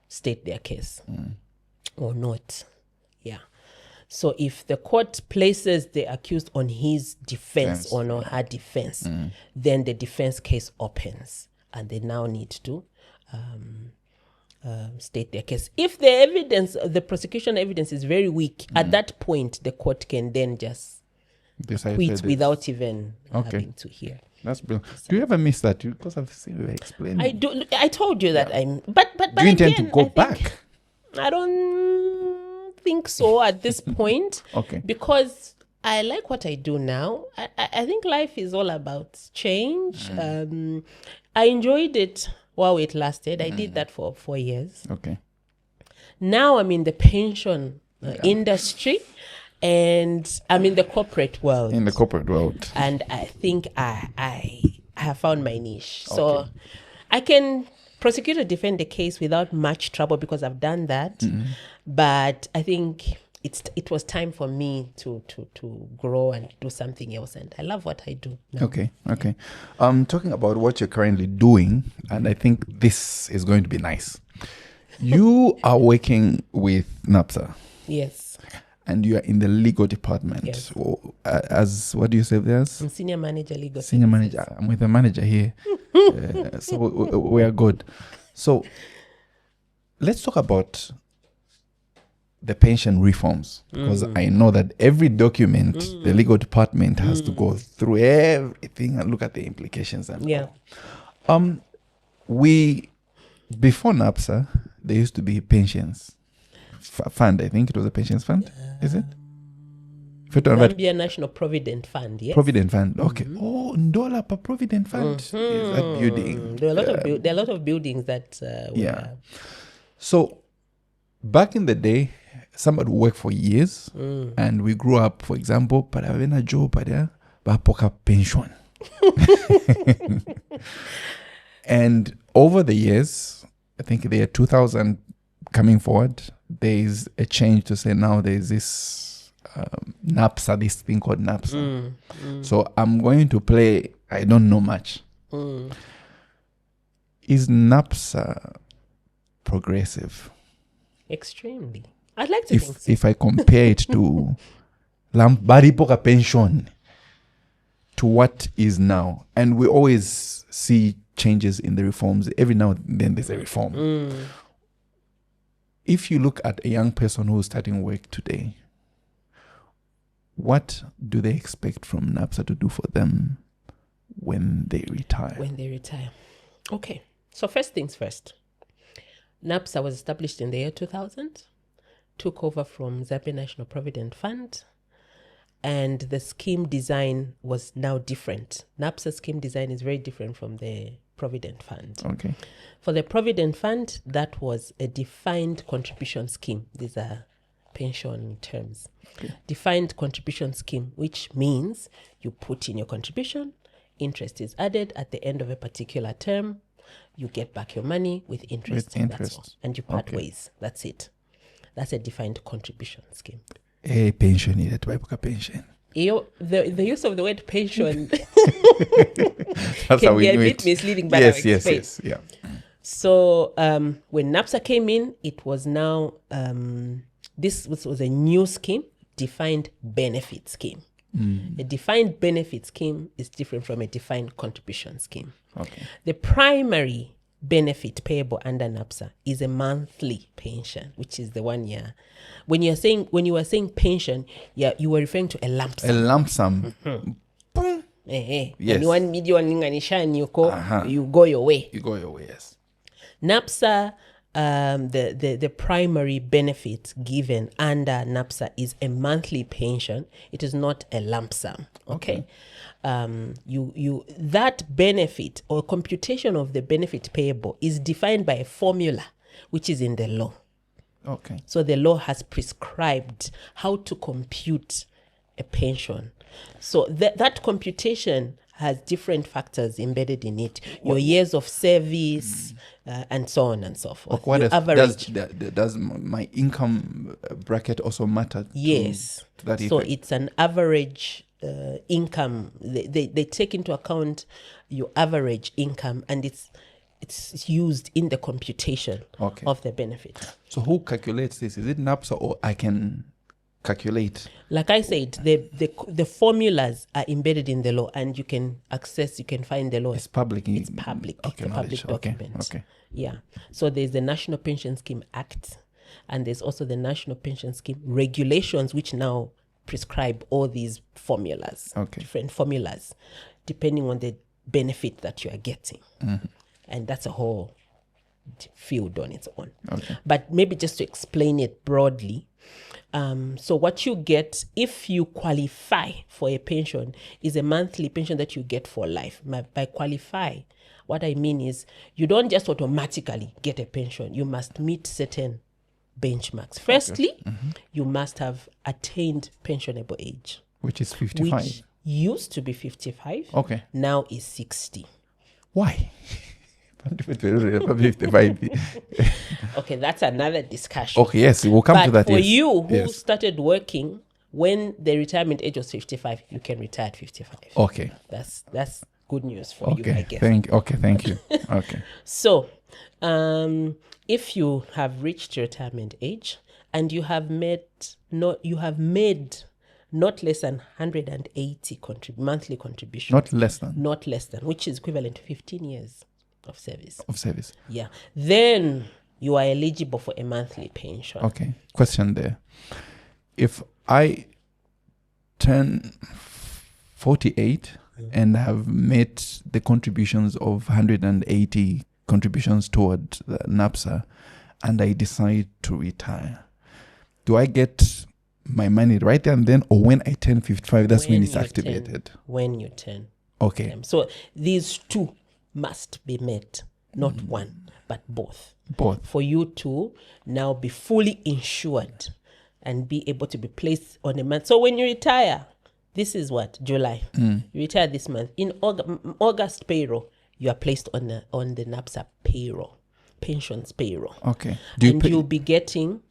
state their case or not. Yeah. So if the court places the accused on his defense or on her defense, then the defense case opens and they now need to state their case. If the evidence, the prosecution evidence is very weak, at that point, the court can then just quit without even having to hear. That's brilliant. Do you ever miss that? Because I've seen you explain. I do. I told you that I'm. But do you intend to go back? I don't think so at this point. Okay. Because I like what I do now. I think life is all about change. I enjoyed it while it lasted. I did that for 4 years. Okay. Now I'm in the pension industry, and I'm in the corporate world. In the corporate world. And I think I have found my niche. So I can prosecute or defend the case without much trouble because I've done that. But I think it was time for me to grow and do something else. And I love what I do now. Okay. Talking about what you're currently doing, and I think this is going to be nice. You are working with NAPSA. Yes. And you are in the legal department. Yes. As what do you say there? I'm senior manager legal. Senior manager. I'm with the manager here. So we are good. So let's talk about the pension reforms, because I know that every document the legal department has to go through everything and look at the implications and all. We before NAPSA there used to be pensions fund. I think it was a pensions fund. Is it? Zambia National Provident Fund. Yes. Provident Fund. Okay. Oh, Ndola pa Provident Fund is that building. There are a lot of buildings that were. So back in the day, somebody worked for years, and we grew up. For example, para vena job para poka pension. And over the years, I think the year 2000 coming forward, there is a change to say now there is this NAPSA, this thing called NAPSA. So I'm going to play. I don't know much. Is NAPSA progressive? Extremely. I'd like to think so. If I compare it to Baripoka pension to what is now, and we always see changes in the reforms. Every now and then there's a reform. If you look at a young person who's starting work today, what do they expect from NAPSA to do for them when they retire? Okay. So first things first. NAPSA was established in the year 2000, took over from Zambia National Provident Fund, and the scheme design was now different. NAPSA scheme design is very different from the Provident Fund. Okay. For the Provident Fund, that was a defined contribution scheme. These are pension terms. Okay. Defined contribution scheme, which means you put in your contribution, interest is added at the end of a particular term, you get back your money with interest. That's all. And you part ways. That's it. That's a defined contribution scheme. A pension is a pension. The use of the word pension That's can be a bit misleading, but yes. Yeah. So when NAPSA came in, it was now this was a new scheme, defined benefit scheme. A defined benefit scheme is different from a defined contribution scheme. Okay. The primary benefit payable under NAPSA is a monthly pension, which is the 1 year. When you were saying pension, you were referring to a lump sum. A lump sum. Yes. When 1 million you go your way. You go your way, yes. NAPSA, the primary benefit given under NAPSA is a monthly pension. It is not a lump sum. Okay. That benefit or computation of the benefit payable is defined by a formula which is in the law. Okay. So the law has prescribed how to compute a pension. So that computation has different factors embedded in it. Your years of service and so on and so forth. What does my income bracket also matter? Yes. To that so effect? it's an average income. They take into account your average income, and it's used in the computation of the benefit. So who calculates this? Is it NAPSA, or I can calculate? Like I said, the formulas are embedded in the law, and you can find the law. It's public. It's public. Okay, it's a public document. Okay. Yeah. So there's the National Pension Scheme Act, and there's also the National Pension Scheme regulations, which now prescribe all these formulas, different formulas, depending on the benefit that you are getting. And that's a whole field on its own. But maybe just to explain it broadly, so what you get if you qualify for a pension is a monthly pension that you get for life. By qualify, what I mean is you don't just automatically get a pension. You must meet certain benchmarks. Firstly, you must have attained pensionable age, which is 55. Which used to be 55. Okay. Now is 60. Why? 55. Okay, that's another discussion. Okay, yes, we'll come to that. For you who started working when the retirement age was 55, you can retire at 55. Okay. That's good news for you, I guess. Thank you. Okay. So, if you have reached retirement age and you have made not less than 180 monthly contributions. Not less than, which is equivalent to 15 years of service. Yeah. Then you are eligible for a monthly pension. Okay. Question there. If I turn 48 and have made the contributions of 180 contributions toward the NAPSA and I decide to retire, do I get my money right there and then, or when I turn 55, that's when it's activated? When you turn. Okay. So these two must be met, not one, but both. For you to now be fully insured and be able to be placed on a month. So when you retire, this is what, July. You retire this month. In August payroll, you are placed on the NAPSA payroll, pensions payroll. Okay. You'll be getting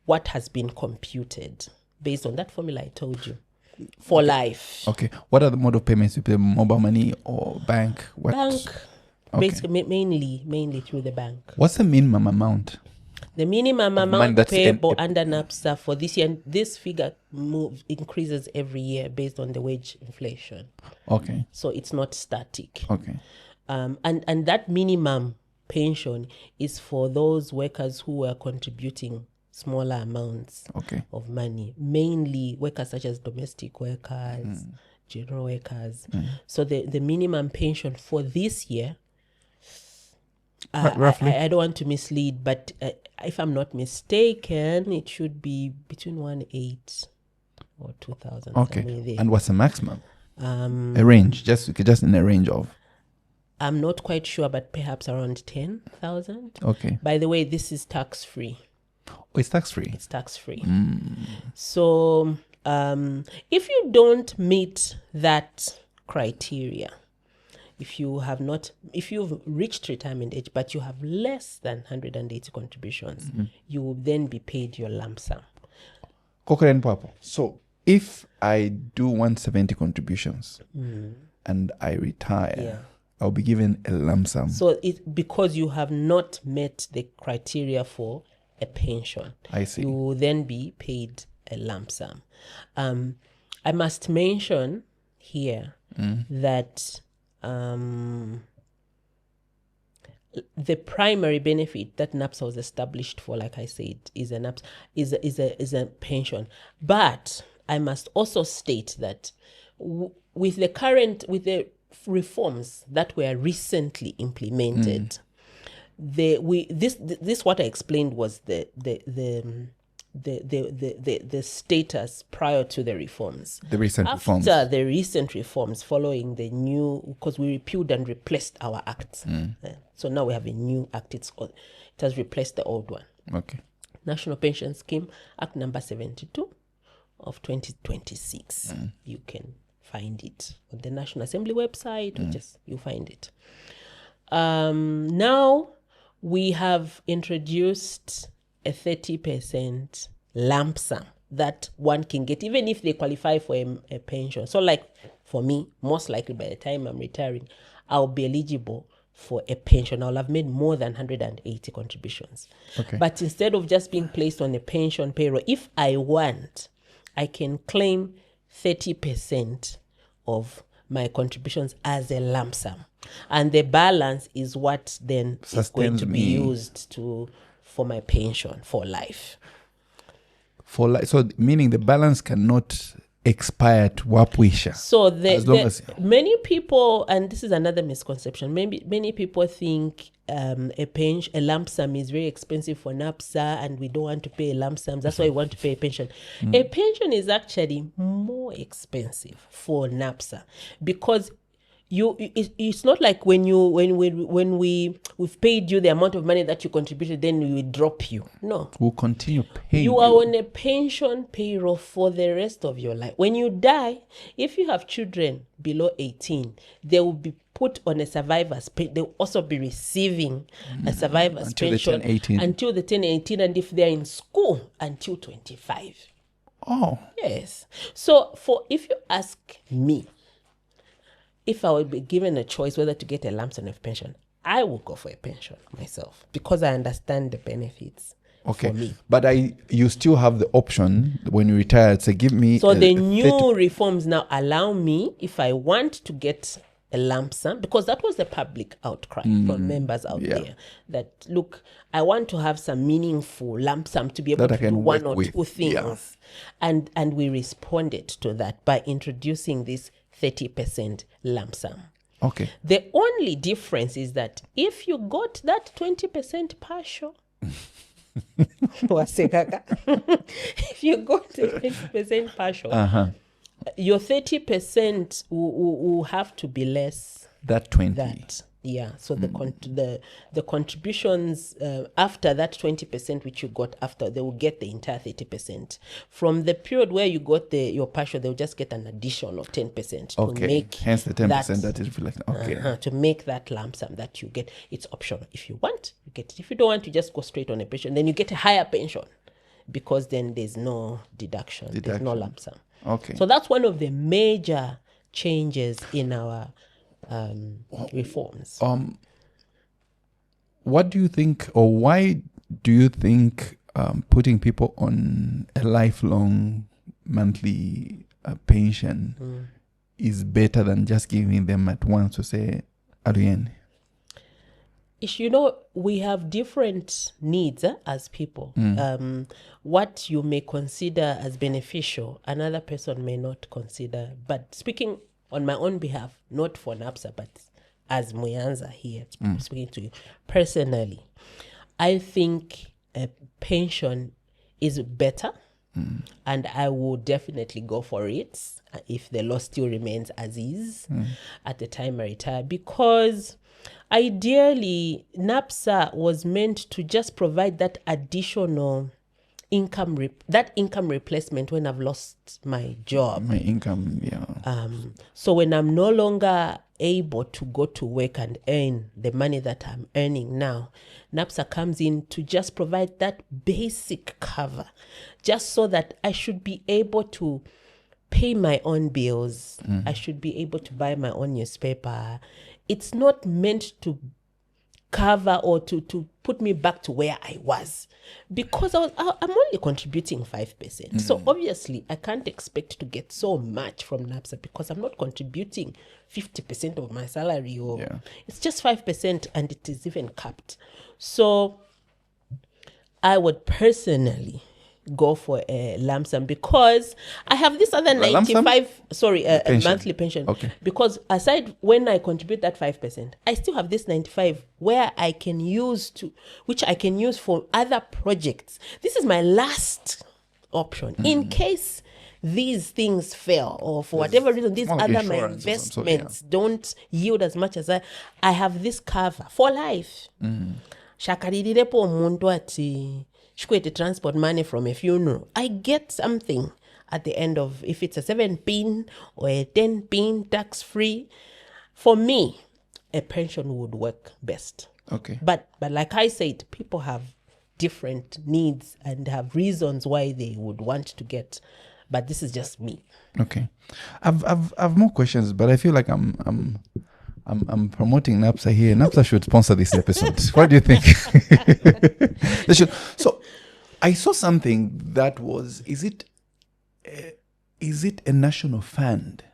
what has been computed based on that formula I told you for life. Okay. What are the mode of payments? You pay mobile money or bank? Bank. Basically, mainly through the bank. What's the minimum amount? The minimum amount payable under NAPSA for this year, this figure increases every year based on the wage inflation. Okay. So it's not static. Okay. And that minimum pension is for those workers who are contributing smaller amounts of money, mainly workers such as domestic workers, general workers. So the minimum pension for this year, roughly, I don't want to mislead, but if I'm not mistaken, it should be between 1,800 or 2,000. Okay. And what's the maximum? A range, just in a range of? I'm not quite sure, but perhaps around 10,000. Okay. By the way, this is tax-free. Oh, it's tax-free? It's tax-free. So if you don't meet that criteria, if you've reached retirement age, but you have less than 180 contributions, you will then be paid your lump sum. So if I do 170 contributions and I retire, I'll be given a lump sum. So because you have not met the criteria for a pension, I see. You will then be paid a lump sum. I must mention here that the primary benefit that NAPSA was established for, like I said, is a pension. But I must also state that with the reforms that were recently implemented, this what I explained was the status prior to the reforms. The recent reforms. After the recent reforms, following the new, because we repealed and replaced our acts. So now we have a new act. It has replaced the old one. Okay. National Pension Scheme Act number 72 of 2026. You can find it on the National Assembly website, or you find it. Now we have introduced a 30% lump sum that one can get, even if they qualify for a pension. So like for me, most likely by the time I'm retiring, I'll be eligible for a pension. I'll have made more than 180 contributions. Okay. But instead of just being placed on a pension payroll, if I want, I can claim 30% of my contributions as a lump sum. And the balance is what then is going to be used for my pension for life. So meaning the balance cannot expire to Wapuisha. So many people, and this is another misconception, many people think a lump sum is very expensive for NAPSA and we don't want to pay a lump sum. That's why we want to pay a pension. A pension is actually more expensive for NAPSA because it's not like when we've paid you the amount of money that you contributed, then we will drop you. No. We'll continue paying you. Are on a pension payroll for the rest of your life. When you die, if you have children below 18, they will be put on a survivor's pension. They'll also be receiving a survivor's pension until they turn 18, and if they're in school, until 25. Oh. Yes. So if you ask me, if I would be given a choice whether to get a lump sum of pension, I would go for a pension myself because I understand the benefits. Okay, for me. But you still have the option when you retire. So give me. So the new reforms now allow me, if I want to get a lump sum, because that was the public outcry from members out there that look, I want to have some meaningful lump sum to be able to do one or two things, and we responded to that by introducing this 30% lump sum. Okay. The only difference is that if you got that 20% partial, if you got the 20% partial, your 30% will have to be less. That 20. So the contributions after that 20% which you got after, they will get the entire 30%. From the period where you got your partial, they'll just get an addition of 10% to make. Hence the 10% that is reflected. Okay. To make that lump sum that you get. It's optional. If you want, you get it. If you don't want, you just go straight on a pension. Then you get a higher pension because then there's no deduction. There's no lump sum. Okay. So that's one of the major changes in our reforms. What do you think, or why do you think putting people on a lifelong monthly pension is better than just giving them at once to say, Adrienne? We have different needs as people. What you may consider as beneficial, another person may not consider. But speaking on my own behalf, not for NAPSA, but as Muyanza here, speaking to you personally, I think a pension is better, and I will definitely go for it if the law still remains as is at the time I retire, because ideally NAPSA was meant to just provide that additional income replacement when I've lost my job. My income, so when I'm no longer able to go to work and earn the money that I'm earning now, NAPSA comes in to just provide that basic cover, just so that I should be able to pay my own bills. I should be able to buy my own newspaper. It's not meant to cover or to put me back to where I was, because I'm only contributing 5%. So obviously I can't expect to get so much from NAPSA because I'm not contributing 50% of my salary, or it's just 5%, and it is even capped. So I would personally go for a lump sum because I have this other 95, a monthly pension. Okay. Because aside when I contribute that 5%, I still have this 95 where I can use which I can use for other projects. This is my last option in case these things fail, or for whatever reason these other my investments don't yield as much as I have this cover for life. Shakarirepo omuntu ati shikwete transport money from a funeral, I get something at the end of, if it's a 7-pin or a 10-pin tax-free. For me, a pension would work best. Okay. But like I said, people have different needs and have reasons why they would want to get. But this is just me. Okay. I've more questions, but I feel like I'm promoting NAPSA here. NAPSA should sponsor this episode. What do you think? They should. So I saw something that was, is it is it a national fund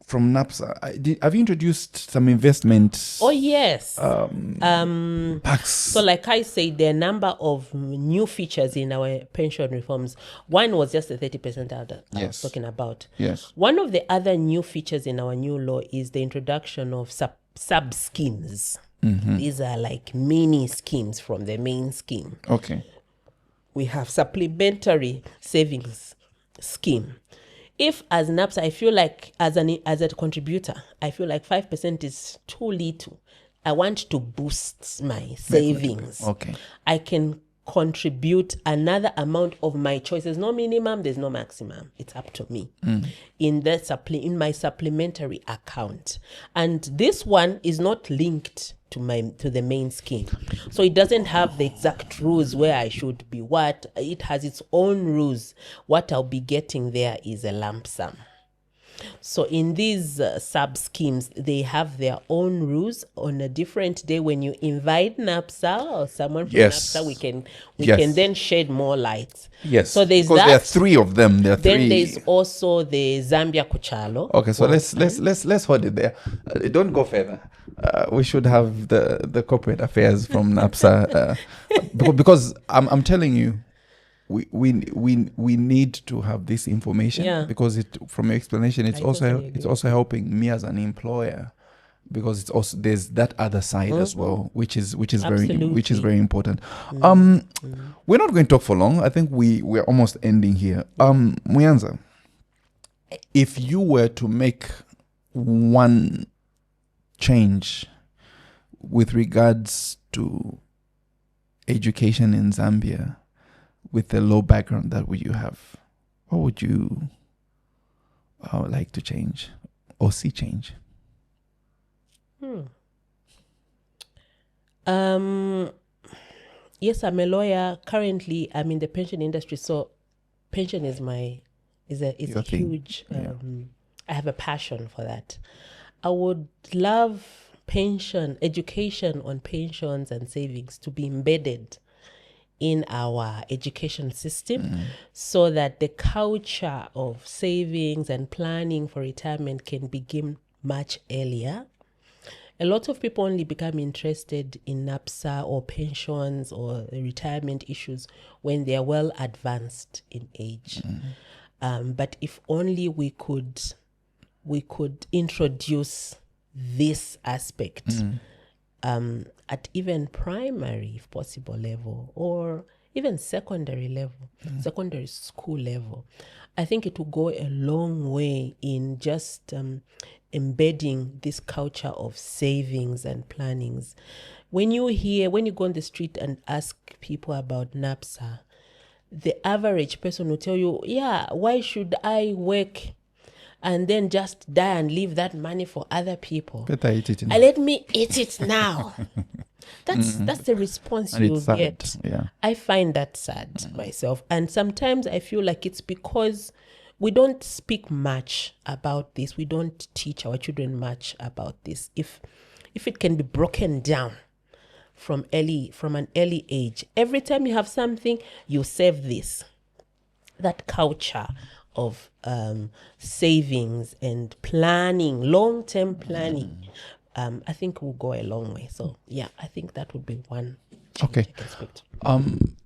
from NAPSA? Have you introduced some investment? Oh, yes. Packs? So like I said, there are a number of new features in our pension reforms. One was just the 30% I was talking about. Yes. One of the other new features in our new law is the introduction of sub schemes. These are like mini schemes from the main scheme. Okay. We have supplementary savings scheme. If as NAPSA, I feel like as a contributor, I feel like 5% is too little. I want to boost my savings. Okay. I can contribute another amount of my choice. There's no minimum, there's no maximum. It's up to me in my supplementary account. And this one is not linked to the main scheme. So it doesn't have the exact rules where I should be what. It has its own rules. What I'll be getting there is a lump sum. So in these sub schemes, they have their own rules. On a different day, when you invite NAPSA or someone from NAPSA, we can then shed more light. Yes. So there's because that. there are three of them. Then there's also the Zambia Kuchalo. Okay, so let's hold it there. Don't go further. We should have the corporate affairs from NAPSA because I'm telling you. We need to have this information because from your explanation it's also helping me as an employer because it's also there's that other side as well which is very important. We're not going to talk for long. I think we're almost ending here. Muyanza, if you were to make one change with regards to education in Zambia, with the low background that you have, what would you like to change or see change? Yes, I'm a lawyer. Currently, I'm in the pension industry, so pension is a huge. I have a passion for that. I would love education on pensions and savings to be embedded in our education system so that the culture of savings and planning for retirement can begin much earlier. A lot of people only become interested in NAPSA or pensions or retirement issues when they are well advanced in age. But if only we could introduce this aspect at even primary, if possible, level, or even secondary level, secondary school level, I think it will go a long way in just embedding this culture of savings and plannings. When you go on the street and ask people about NAPSA, the average person will tell you, why should I work and then just die and leave that money for other people? Better eat it now. Let me eat it now. That's the response and you it's sad. get. Yeah. I find that sad myself. And sometimes I feel like it's because we don't speak much about this. We don't teach our children much about this. If it can be broken down from an early age, every time you have something, you save this. That culture of savings and planning, long-term planning, I think will go a long way. So I think that would be one change I can expect.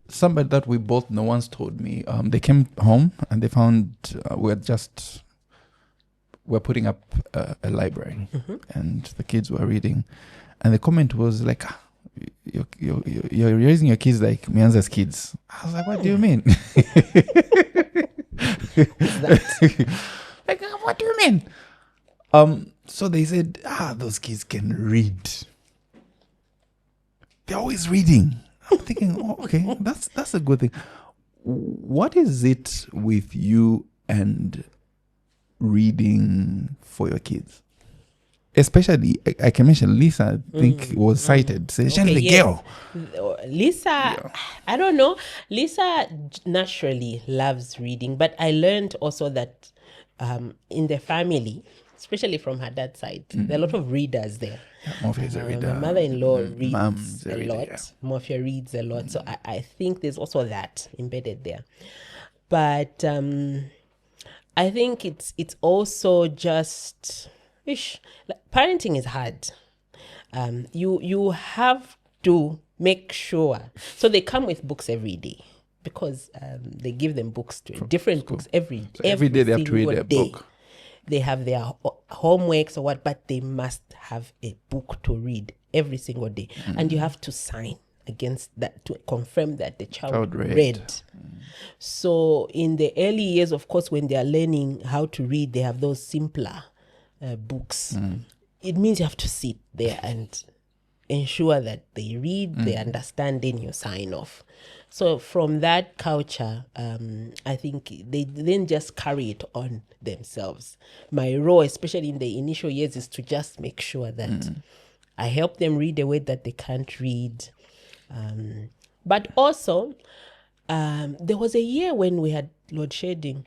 Somebody that we both know once told me they came home and they found we're putting up a library and the kids were reading, and the comment was like, you're raising your kids like Muyanza's kids. I was like, what do you mean? Like, what do you mean? So they said, those kids can read. They're always reading. I'm thinking, okay, that's a good thing. What is it with you and reading for your kids? Especially, I can mention Lisa, I think was cited. She's the girl. Lisa, I don't know. Lisa naturally loves reading, but I learned also that in the family, especially from her dad's side. There are a lot of readers there. Morpheus a reader. My mother-in-law reads Mom's a reader, lot. yeah. Morphia reads a lot. So I think there's also that embedded there. But I think it's also just parenting is hard. You have to make sure. So they come with books every day because they give them books different books every day they have to read single a day. book. They have their homeworks or what, but they must have a book to read every single day. And you have to sign against that to confirm that the child read. So in the early years, of course, when they are learning how to read, they have those simpler books. It means you have to sit there and ensure that they read, they understand, then you sign off. So from that culture, I think they then just carry it on themselves. My role, especially in the initial years, is to just make sure that I help them read a way that they can't read. But also, there was a year when we had load shedding.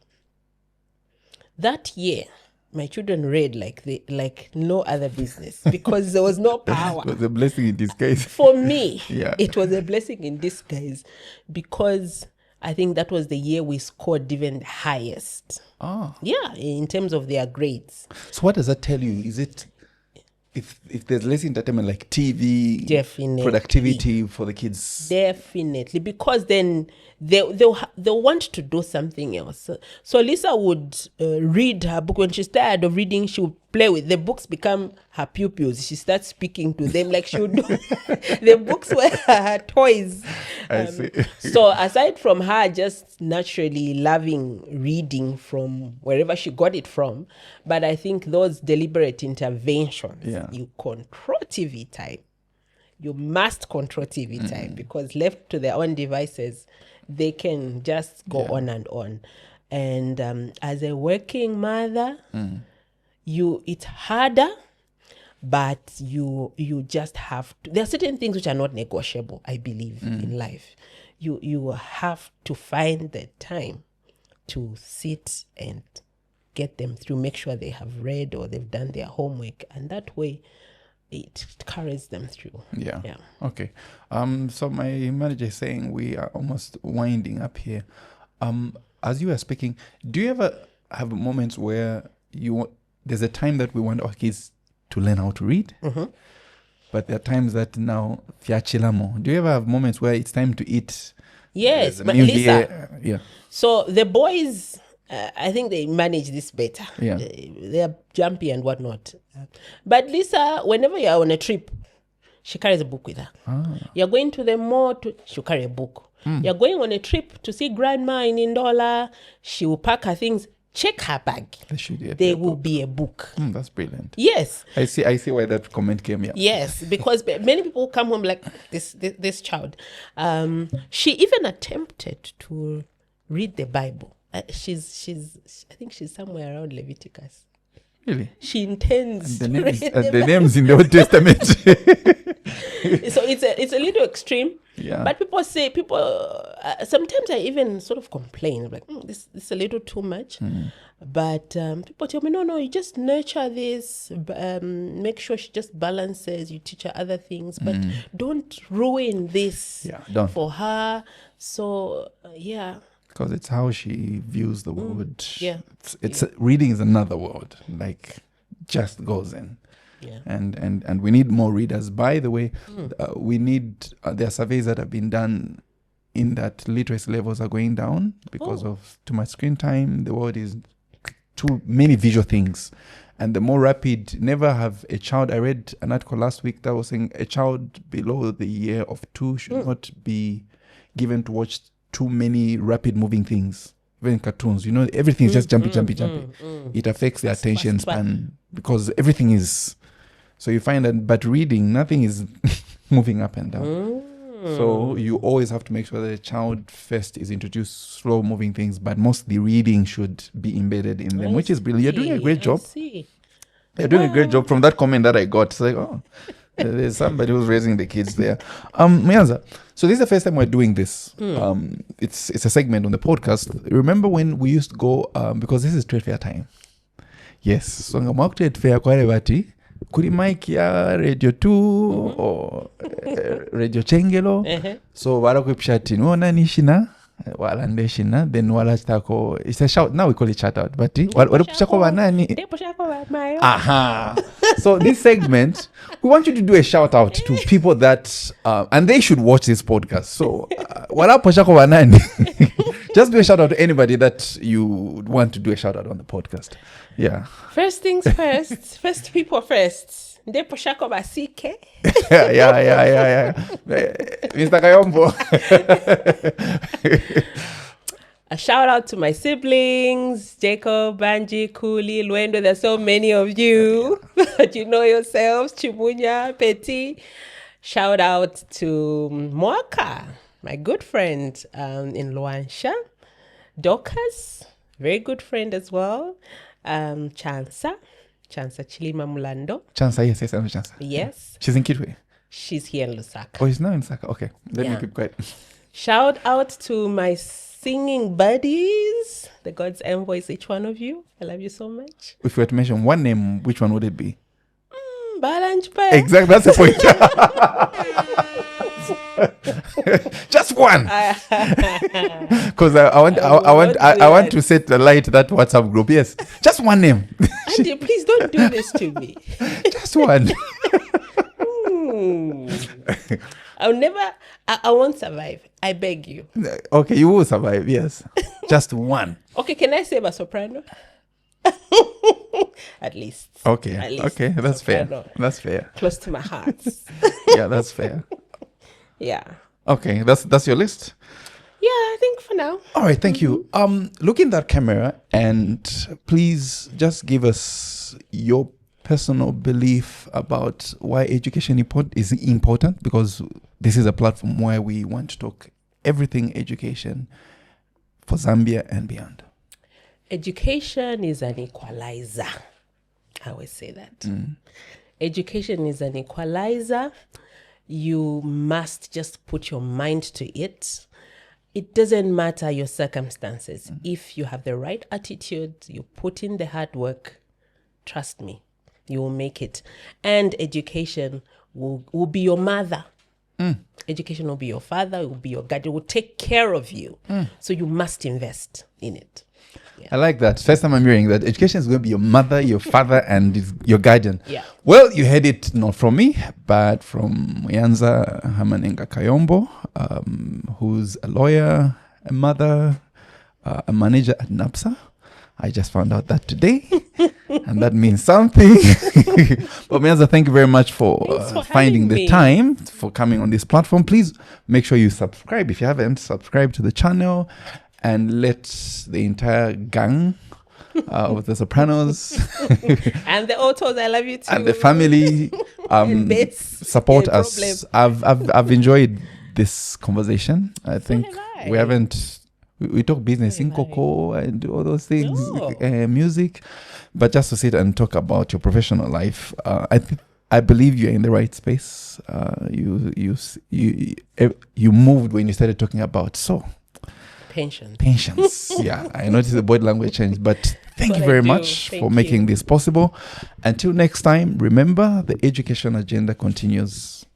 That year, my children read like no other business because there was no power. It was a blessing in disguise. For me, Yeah. it was a blessing in disguise because I think that was the year we scored even the highest. Ah. Yeah, in terms of their grades. So what does that tell you? Is it if there's less entertainment like TV, Definitely. productivity for the kids? Definitely, because then they'll want to do something else. So Lisa would read her book. When she's tired of reading, she would play with the books. Become her pupils. She starts speaking to them like she would do. The books were her toys. I see. So aside from her just naturally loving reading from wherever she got it from, but I think those deliberate interventions, you control TV time. You must control TV time because left to their own devices, they can just go on and on. And as a working mother, it's harder, but you just have to. There are certain things which are not negotiable, I believe, in life. You have to find the time to sit and get them through, make sure they have read or they've done their homework, and that way it carries them through. Yeah. Okay. So my manager is saying we are almost winding up here. As you are speaking, do you ever have moments where there's a time that we want our kids to learn how to read, but there are times that now fiachilamo. Do you ever have moments where it's time to eat? Yes, but Lisa, so the boys, I think they manage this better. Yeah. They're jumpy and whatnot. But Lisa, whenever you're on a trip, she carries a book with her. You're going to the mall, she'll carry a book. You're going on a trip to see grandma in Indola, she will pack her things. Check her bag. There will be a book. That's brilliant. Yes. I see why that comment came here. Yes, because many people come home like this child. She even attempted to read the Bible. She's I think she's somewhere around Leviticus. Really? She intends the to read the names in the Old Testament. So it's a little extreme. Yeah. But people sometimes I even sort of complain. I'm like, this is a little too much. But people tell me, no, you just nurture this. Make sure she just balances. You teach her other things, but don't ruin this for her. So because it's how she views the world. It's reading is another word. Like just goes in. Yeah. And we need more readers. By the way, we need there are surveys that have been done in that literacy levels are going down because of too much screen time. The world is too many visual things, and the more rapid. Never have a child. I read an article last week that was saying a child below the year of 2 should not be given to watch too many rapid moving things. Even cartoons, everything is just jumpy. It affects the attention span because everything is. So you find that, but reading, nothing is moving up and down. So you always have to make sure that the child first is introduced slow moving things, but mostly reading should be embedded in them, which is brilliant. You're doing a great job. You're doing a great job from that comment that I got. It's like, there's somebody who's raising the kids there. Muyanza, so this is the first time we're doing this. It's a segment on the podcast. Remember when we used to go, because this is trade fair time. Yes, so ngamwakutetfeya kwale bati kuri mic ya radio 2 or radio chengelo. So barakwipshati nuona nishina walande shina then walachitako it's a shout, now we call it shout out, but walipushako banani. Aha. So this segment we want you to do a shout out to people that and they should watch this podcast. So walapushako banani. Just do a shout out to anybody that you want to do a shout out on the podcast. Yeah. First things first. First people first. Ndipo shako basike. Yeah. Mr. Kayombo. A shout out to my siblings, Jacob, Banji, Kuli, Luendo. There's so many of you. But you know yourselves, Chimunya, Petit. Shout out to Mwaka, my good friend in Luansha. Dorcas, very good friend as well. Chansa Chilima Mulando. Chansa, yes, I know Chansa. Yes. She's in Kitwe. She's here in Lusaka. Oh, she's now in Lusaka. Okay, let me keep quiet. Shout out to my singing buddies, the God's envoys, each one of you. I love you so much. If you were to mention one name, which one would it be? Balanjpe. Exactly, that's the point. Just one. Because I want to set the light that WhatsApp group. Yes, just one name. Andy, please don't do this to me. Just one. I won't survive. I beg you. Okay, you will survive. Yes, just one. Okay, can I save a soprano? At least. Okay. At least okay, that's soprano. fair. That's fair. Close to my heart. Yeah, that's fair. Yeah. Okay, that's your list. Yeah, I think for now. All right, thank you. Look in that camera and please just give us your personal belief about why education is important, because this is a platform where we want to talk everything education for Zambia and beyond. Education is an equalizer. I always say that. Education is an equalizer. You must just put your mind to it. It doesn't matter your circumstances. If you have the right attitude, you put in the hard work, trust me, you will make it. And education will be your mother. Education will be your father, it will be your guide, it will take care of you. So you must invest in it. Yeah. I like that. First time I'm hearing that education is going to be your mother, your father, and your guardian. Yeah. Well, you heard it not from me, but from Muyanza Kayombo, who's a lawyer, a mother, a manager at NAPSA. I just found out that today, and that means something. But Muyanza, thank you very much for finding the time for coming on this platform. Please make sure you subscribe if you haven't. Subscribe to the channel. And let the entire gang of the Sopranos and the Autos, I love you too, and the family support us. I've enjoyed this conversation. I think we talk business in Coco and all those things, music, but just to sit and talk about your professional life. I believe you're in the right space. You moved when you started talking about pensions. Yeah, I noticed the body language change, but thank you very much for making this possible. Until next time, remember the education agenda continues.